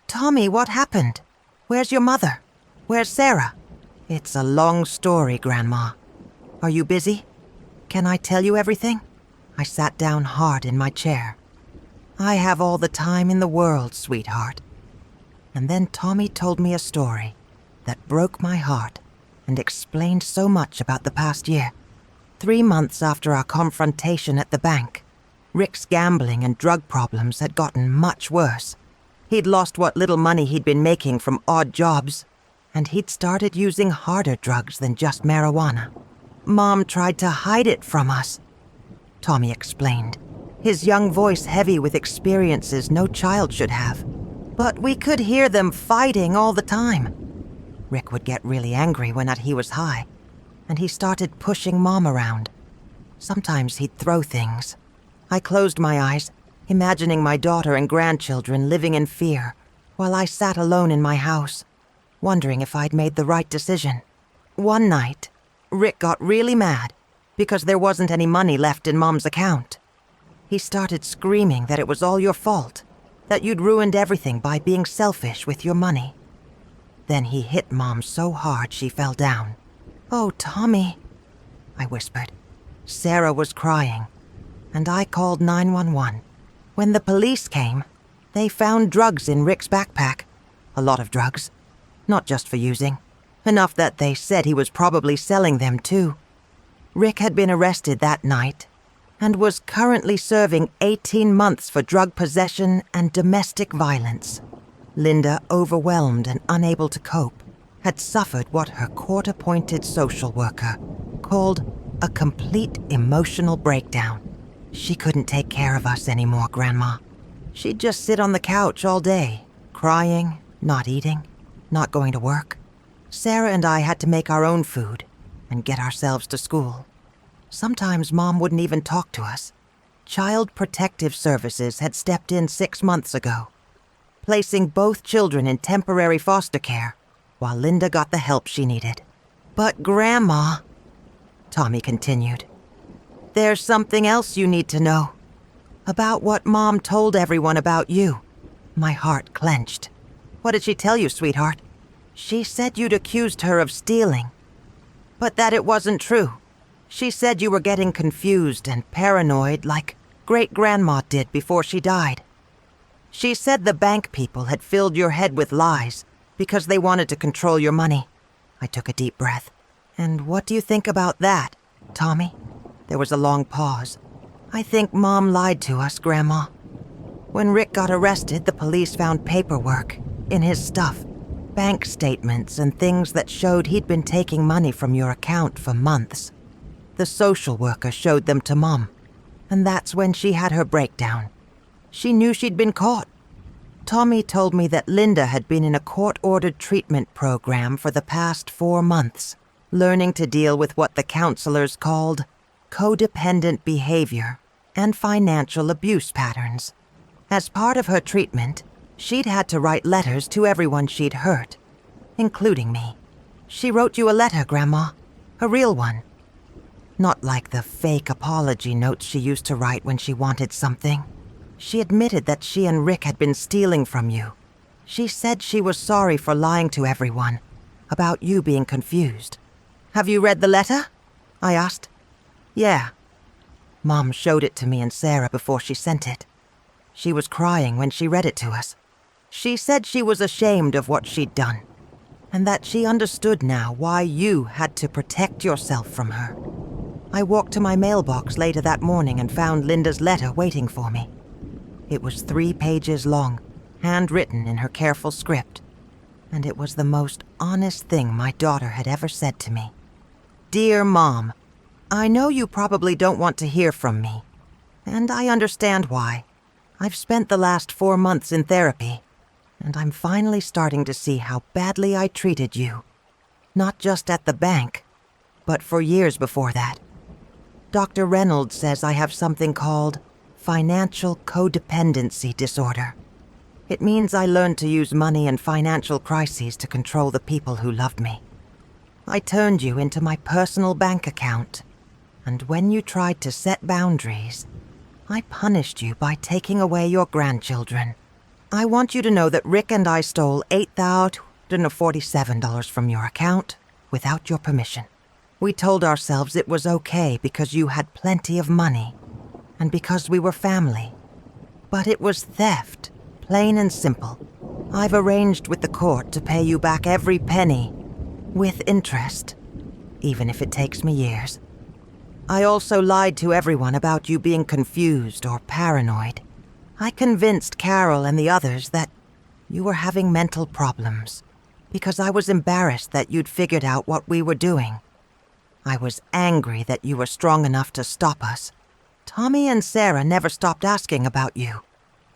Tommy, what happened? Where's your mother? Where's Sarah? It's a long story, Grandma. Are you busy? Can I tell you everything? I sat down hard in my chair. I have all the time in the world, sweetheart. And then Tommy told me a story that broke my heart and explained so much about the past year. 3 months after our confrontation at the bank, Rick's gambling and drug problems had gotten much worse. He'd lost what little money he'd been making from odd jobs, and he'd started using harder drugs than just marijuana. Mom tried to hide it from us, Tommy explained, his young voice heavy with experiences no child should have. But we could hear them fighting all the time. Rick would get really angry when he was high, and he started pushing Mom around. Sometimes he'd throw things. I closed my eyes, imagining my daughter and grandchildren living in fear, while I sat alone in my house, wondering if I'd made the right decision. One night, Rick got really mad because there wasn't any money left in Mom's account. He started screaming that it was all your fault, that you'd ruined everything by being selfish with your money. Then he hit Mom so hard she fell down. "Oh, Tommy," I whispered. Sarah was crying, and I called 911. When the police came, they found drugs in Rick's backpack. A lot of drugs. Not just for using. Enough that they said he was probably selling them too. Rick had been arrested that night and was currently serving 18 months for drug possession and domestic violence. Linda, overwhelmed and unable to cope, had suffered what her court-appointed social worker called a complete emotional breakdown. She couldn't take care of us anymore, Grandma. She'd just sit on the couch all day, crying, not eating, not going to work. Sarah and I had to make our own food and get ourselves to school. Sometimes Mom wouldn't even talk to us. Child Protective Services had stepped in 6 months ago, placing both children in temporary foster care while Linda got the help she needed. "But Grandma," Tommy continued, "there's something else you need to know. About what Mom told everyone about you." My heart clenched. "What did she tell you, sweetheart?" "She said you'd accused her of stealing, but that it wasn't true. She said you were getting confused and paranoid like Great-Grandma did before she died. She said the bank people had filled your head with lies because they wanted to control your money." I took a deep breath. "And what do you think about that, Tommy?" There was a long pause. "I think Mom lied to us, Grandma. When Rick got arrested, the police found paperwork in his stuff, bank statements and things that showed he'd been taking money from your account for months. The social worker showed them to Mom, and that's when she had her breakdown. She knew she'd been caught. Tommy told me that Linda had been in a court-ordered treatment program for the past 4 months, learning to deal with what the counselors called codependent behavior and financial abuse patterns. As part of her treatment, she'd had to write letters to everyone she'd hurt, including me. She wrote you a letter, Grandma, a real one. Not like the fake apology notes she used to write when she wanted something. She admitted that she and Rick had been stealing from you. She said she was sorry for lying to everyone about you being confused." "Have you read the letter?" I asked. "Yeah." Mom showed it to me and Sarah before she sent it. She was crying when she read it to us. She said she was ashamed of what she'd done, and that she understood now why you had to protect yourself from her. I walked to my mailbox later that morning and found Linda's letter waiting for me. It was 3 pages long, handwritten in her careful script, and it was the most honest thing my daughter had ever said to me. "Dear Mom, I know you probably don't want to hear from me, and I understand why. I've spent the last 4 months in therapy, and I'm finally starting to see how badly I treated you. Not just at the bank, but for years before that. Dr. Reynolds says I have something called financial codependency disorder. It means I learned to use money and financial crises to control the people who loved me. I turned you into my personal bank account, and when you tried to set boundaries, I punished you by taking away your grandchildren. I want you to know that Rick and I stole $8,247 from your account without your permission. We told ourselves it was okay because you had plenty of money and because we were family. But it was theft, plain and simple. I've arranged with the court to pay you back every penny, with interest, even if it takes me years. I also lied to everyone about you being confused or paranoid. I convinced Carol and the others that You were having mental problems because I was embarrassed that you'd figured out what we were doing. I was angry that you were strong enough to stop us. Tommy and Sarah never stopped asking about you.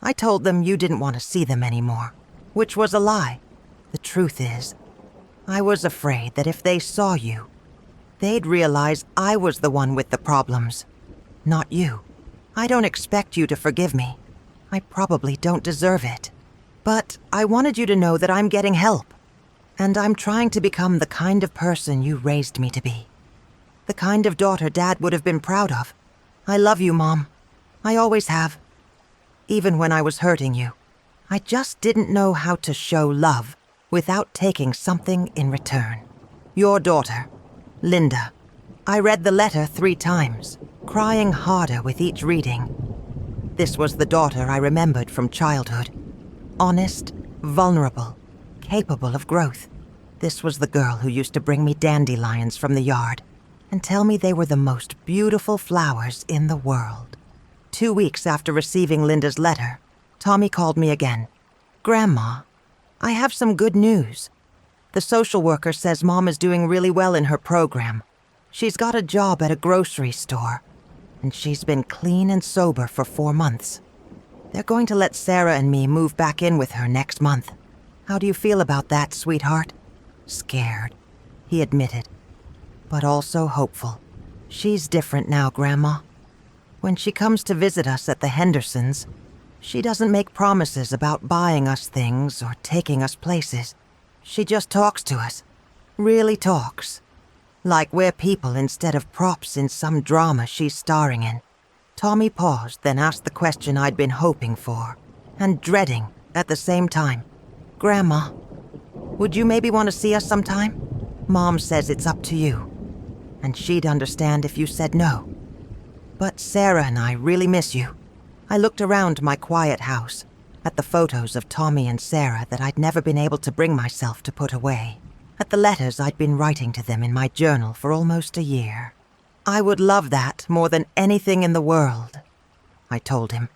I told them you didn't want to see them anymore, which was a lie. The truth is, I was afraid that if they saw you, they'd realize I was the one with the problems, not you. I don't expect you to forgive me. I probably don't deserve it. But I wanted you to know that I'm getting help, and I'm trying to become the kind of person you raised me to be. The kind of daughter Dad would have been proud of. I love you, Mom. I always have. Even when I was hurting you, I just didn't know how to show love without taking something in return. Your daughter, Linda. I read the letter 3 times, crying harder with each reading. This was the daughter I remembered from childhood. Honest, vulnerable, capable of growth. This was the girl who used to bring me dandelions from the yard and tell me they were the most beautiful flowers in the world. 2 weeks after receiving Linda's letter, Tommy called me again. Grandma, I have some good news. The social worker says Mom is doing really well in her program. She's got a job at a grocery store, and she's been clean and sober for 4 months. They're going to let Sarah and me move back in with her next month. How do you feel about that, sweetheart? Scared, he admitted, but also hopeful. She's different now, Grandma. When she comes to visit us at the Hendersons, she doesn't make promises about buying us things or taking us places. She just talks to us. Really talks. Like we're people instead of props in some drama she's starring in. Tommy paused, then asked the question I'd been hoping for, and dreading at the same time. Grandma, would you maybe want to see us sometime? Mom says it's up to you, and she'd understand if you said no. But Sarah and I really miss you. I looked around my quiet house, at the photos of Tommy and Sarah that I'd never been able to bring myself to put away, at the letters I'd been writing to them in my journal for almost a year. I would love that more than anything in the world, I told him.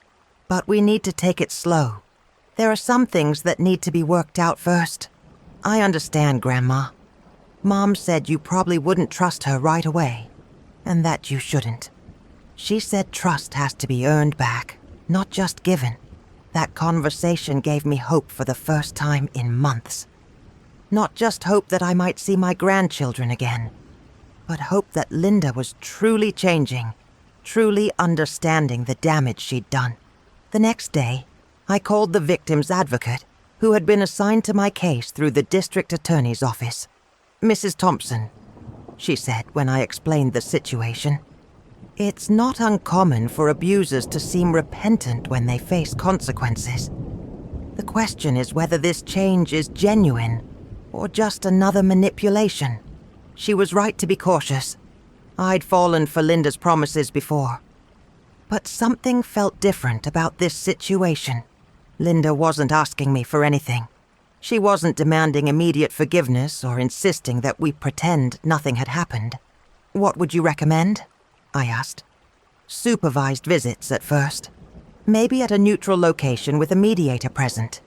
But we need to take it slow. There are some things that need to be worked out first. I understand, Grandma. Mom said you probably wouldn't trust her right away, and that you shouldn't. She said trust has to be earned back, not just given. That conversation gave me hope for the first time in months. Not just hope that I might see my grandchildren again, but hope that Linda was truly changing, truly understanding the damage she'd done. The next day, I called the victim's advocate, who had been assigned to my case through the district attorney's office. Mrs. Thompson, she said when I explained the situation. It's not uncommon for abusers to seem repentant when they face consequences. The question is whether this change is genuine or just another manipulation. She was right to be cautious. I'd fallen for Linda's promises before. But something felt different about this situation. Linda wasn't asking me for anything. She wasn't demanding immediate forgiveness or insisting that we pretend nothing had happened. What would you recommend? I asked. Supervised visits at first. Maybe at a neutral location with a mediator present.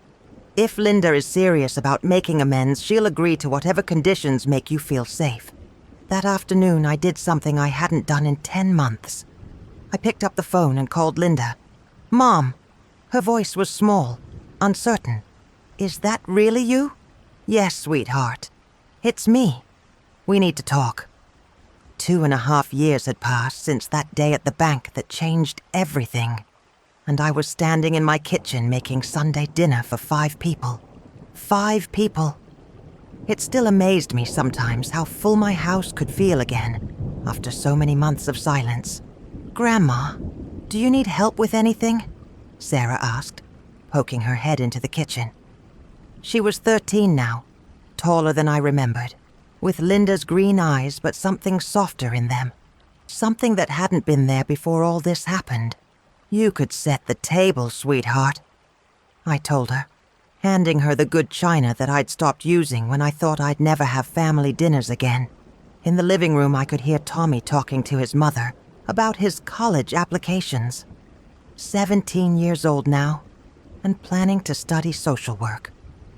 If Linda is serious about making amends, she'll agree to whatever conditions make you feel safe. That afternoon, I did something I hadn't done in 10 months. I picked up the phone and called Linda. Mom. Her voice was small, uncertain. Is that really you? Yes, sweetheart. It's me. We need to talk. 2.5 years had passed since that day at the bank that changed everything. And I was standing in my kitchen making Sunday dinner for 5 people. 5 people. It still amazed me sometimes how full my house could feel again after so many months of silence. Grandma, do you need help with anything? Sarah asked, poking her head into the kitchen. She was 13 now, taller than I remembered, with Linda's green eyes but something softer in them. Something that hadn't been there before all this happened. You could set the table, sweetheart, I told her, handing her the good china that I'd stopped using when I thought I'd never have family dinners again. In the living room, I could hear Tommy talking to his mother about his college applications. 17 years old now, and planning to study social work.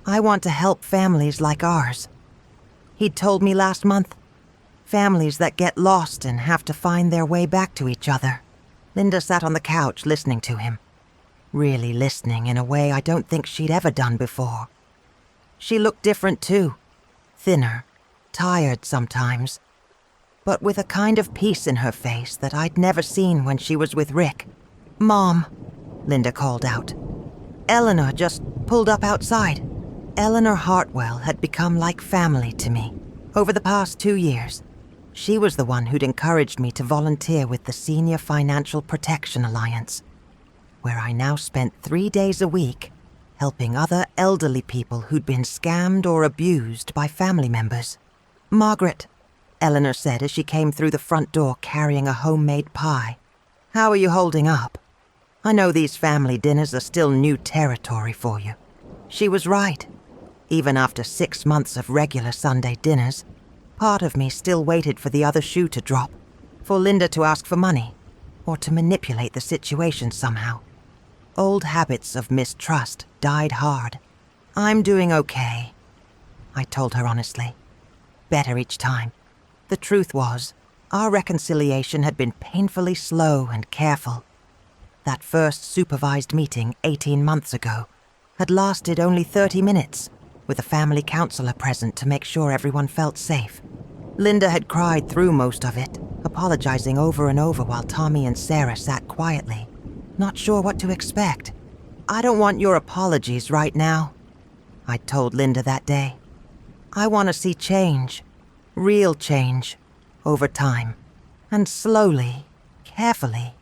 I want to help families like ours. He'd told me last month. Families that get lost and have to find their way back to each other. Linda sat on the couch listening to him. Really listening in a way I don't think she'd ever done before. She looked different too. Thinner, tired sometimes, but with a kind of peace in her face that I'd never seen when she was with Rick. "Mom," Linda called out. Eleanor just pulled up outside. Eleanor Hartwell had become like family to me over the past 2 years. She was the one who'd encouraged me to volunteer with the Senior Financial Protection Alliance, where I now spent 3 days a week helping other elderly people who'd been scammed or abused by family members. "Margaret," Eleanor said as she came through the front door carrying a homemade pie. "How are you holding up? I know these family dinners are still new territory for you." She was right. Even after 6 months of regular Sunday dinners, part of me still waited for the other shoe to drop, for Linda to ask for money, or to manipulate the situation somehow. Old habits of mistrust died hard. "I'm doing okay," I told her honestly. Better each time. The truth was, our reconciliation had been painfully slow and careful. That first supervised meeting 18 months ago had lasted only 30 minutes, with a family counselor present to make sure everyone felt safe. Linda had cried through most of it, apologizing over and over while Tommy and Sarah sat quietly, not sure what to expect. "I don't want your apologies right now," I told Linda that day. "I want to see change, real change, over time, and slowly, carefully."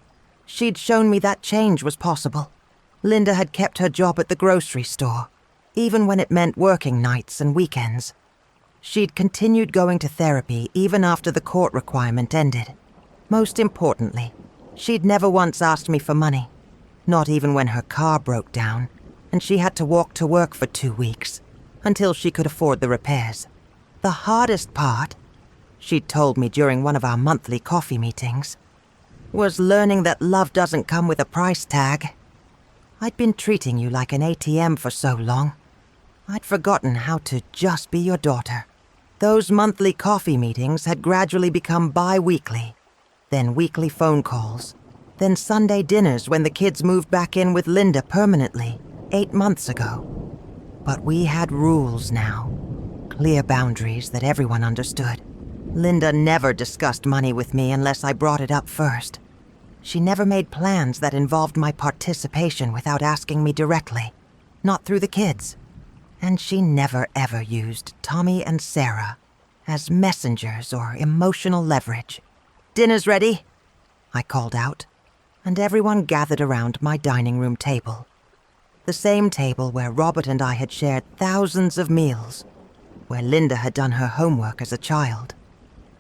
She'd shown me that change was possible. Linda had kept her job at the grocery store, even when it meant working nights and weekends. She'd continued going to therapy even after the court requirement ended. Most importantly, she'd never once asked me for money, not even when her car broke down and she had to walk to work for 2 weeks until she could afford the repairs. The hardest part, she'd told me during one of our monthly coffee meetings, was learning that love doesn't come with a price tag. I'd been treating you like an ATM for so long. I'd forgotten how to just be your daughter. Those monthly coffee meetings had gradually become bi-weekly, then weekly phone calls, then Sunday dinners when the kids moved back in with Linda permanently 8 months ago. But we had rules now, clear boundaries that everyone understood. Linda never discussed money with me unless I brought it up first. She never made plans that involved my participation without asking me directly, not through the kids. And she never ever used Tommy and Sarah as messengers or emotional leverage. "Dinner's ready," I called out, and everyone gathered around my dining room table. The same table where Robert and I had shared thousands of meals, where Linda had done her homework as a child,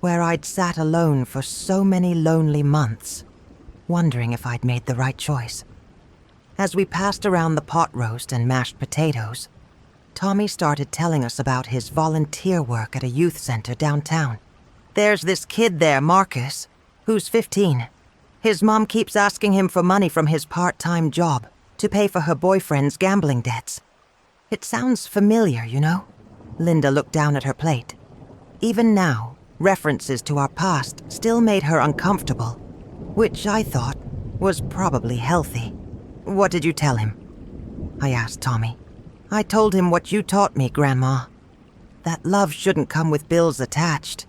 where I'd sat alone for so many lonely months, wondering if I'd made the right choice. As we passed around the pot roast and mashed potatoes, Tommy started telling us about his volunteer work at a youth center downtown. "There's this kid there, Marcus, who's 15. His mom keeps asking him for money from his part-time job to pay for her boyfriend's gambling debts. It sounds familiar, you know?" Linda looked down at her plate. Even now, references to our past still made her uncomfortable, which I thought was probably healthy. "What did you tell him?" I asked Tommy. "I told him what you taught me, Grandma. That love shouldn't come with bills attached.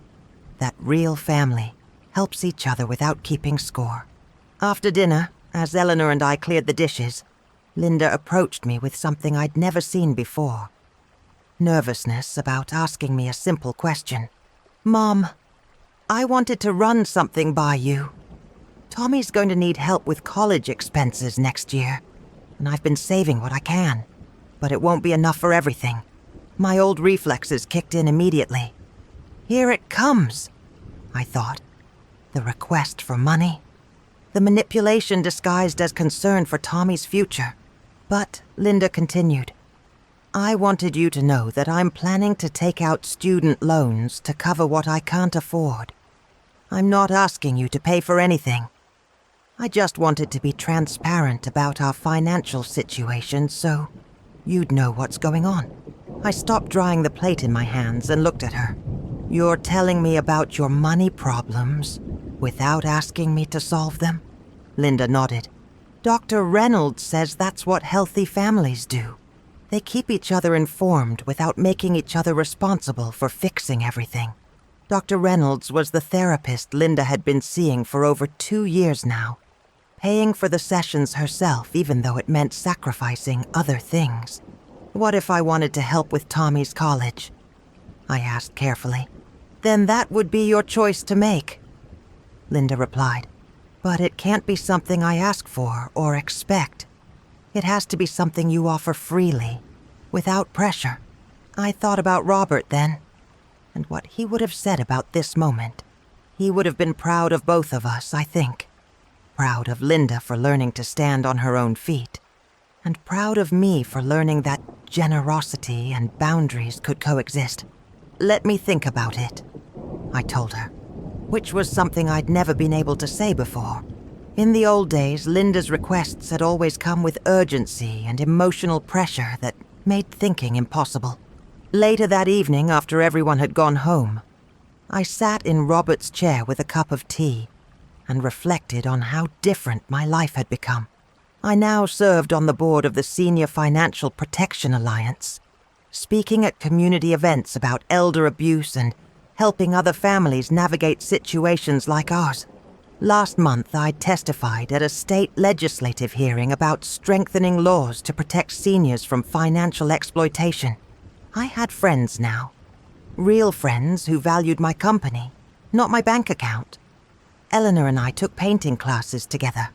That real family helps each other without keeping score." After dinner, as Eleanor and I cleared the dishes, Linda approached me with something I'd never seen before. Nervousness about asking me a simple question. "Mom, I wanted to run something by you. Tommy's going to need help with college expenses next year, and I've been saving what I can. But it won't be enough for everything." My old reflexes kicked in immediately. Here it comes, I thought. The request for money. The manipulation disguised as concern for Tommy's future. But Linda continued, "I wanted you to know that I'm planning to take out student loans to cover what I can't afford. I'm not asking you to pay for anything. I just wanted to be transparent about our financial situation so you'd know what's going on." I stopped drying the plate in my hands and looked at her. "You're telling me about your money problems without asking me to solve them?" Linda nodded. "Dr. Reynolds says that's what healthy families do. They keep each other informed without making each other responsible for fixing everything." Dr. Reynolds was the therapist Linda had been seeing for over 2 years now, paying for the sessions herself even though it meant sacrificing other things. "What if I wanted to help with Tommy's college?" I asked carefully. "Then that would be your choice to make," Linda replied. "But it can't be something I ask for or expect. It has to be something you offer freely, without pressure." I thought about Robert then, and what he would have said about this moment. He would have been proud of both of us, I think. Proud of Linda for learning to stand on her own feet, and proud of me for learning that generosity and boundaries could coexist. "Let me think about it," I told her, which was something I'd never been able to say before. In the old days, Linda's requests had always come with urgency and emotional pressure that made thinking impossible. Later that evening, after everyone had gone home, I sat in Robert's chair with a cup of tea and reflected on how different my life had become. I now served on the board of the Senior Financial Protection Alliance, speaking at community events about elder abuse and helping other families navigate situations like ours. Last month, I testified at a state legislative hearing about strengthening laws to protect seniors from financial exploitation. I had friends now. Real friends who valued my company, not my bank account. Eleanor and I took painting classes together.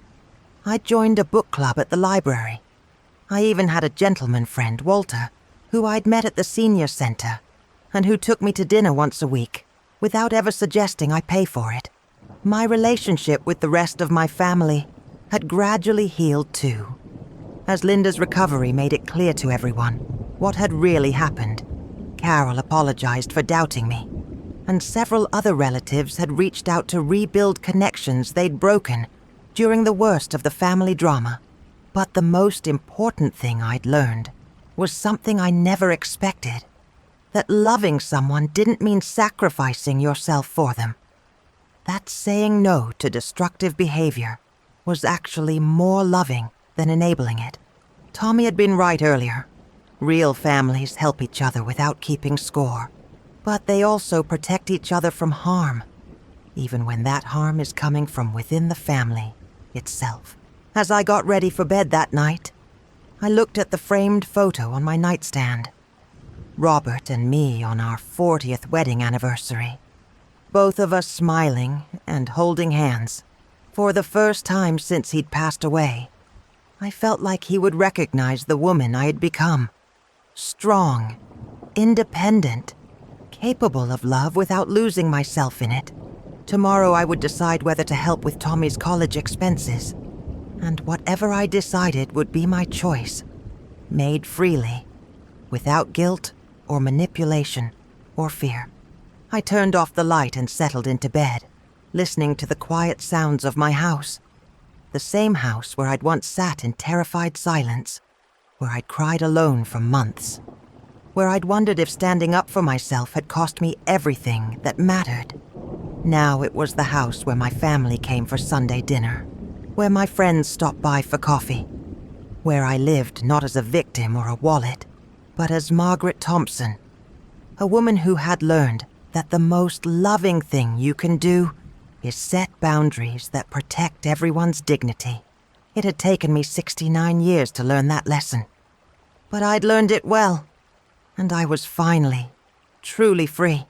I joined a book club at the library. I even had a gentleman friend, Walter, who I'd met at the senior center, and who took me to dinner once a week, without ever suggesting I pay for it. My relationship with the rest of my family had gradually healed too, as Linda's recovery made it clear to everyone what had really happened. Carol apologized for doubting me, and several other relatives had reached out to rebuild connections they'd broken during the worst of the family drama. But the most important thing I'd learned was something I never expected, that loving someone didn't mean sacrificing yourself for them. That saying no to destructive behavior was actually more loving than enabling it. Tommy had been right earlier. Real families help each other without keeping score, but they also protect each other from harm, even when that harm is coming from within the family itself. As I got ready for bed that night, I looked at the framed photo on my nightstand. Robert and me on our 40th wedding anniversary. Both of us smiling and holding hands. For the first time since he'd passed away, I felt like he would recognize the woman I had become. Strong, independent, capable of love without losing myself in it. Tomorrow I would decide whether to help with Tommy's college expenses, and whatever I decided would be my choice, made freely, without guilt or manipulation or fear. I turned off the light and settled into bed, listening to the quiet sounds of my house. The same house where I'd once sat in terrified silence, where I'd cried alone for months, where I'd wondered if standing up for myself had cost me everything that mattered. Now it was the house where my family came for Sunday dinner, where my friends stopped by for coffee, where I lived not as a victim or a wallet, but as Margaret Thompson, a woman who had learned that the most loving thing you can do is set boundaries that protect everyone's dignity. It had taken me 69 years to learn that lesson, but I'd learned it well, and I was finally, truly free.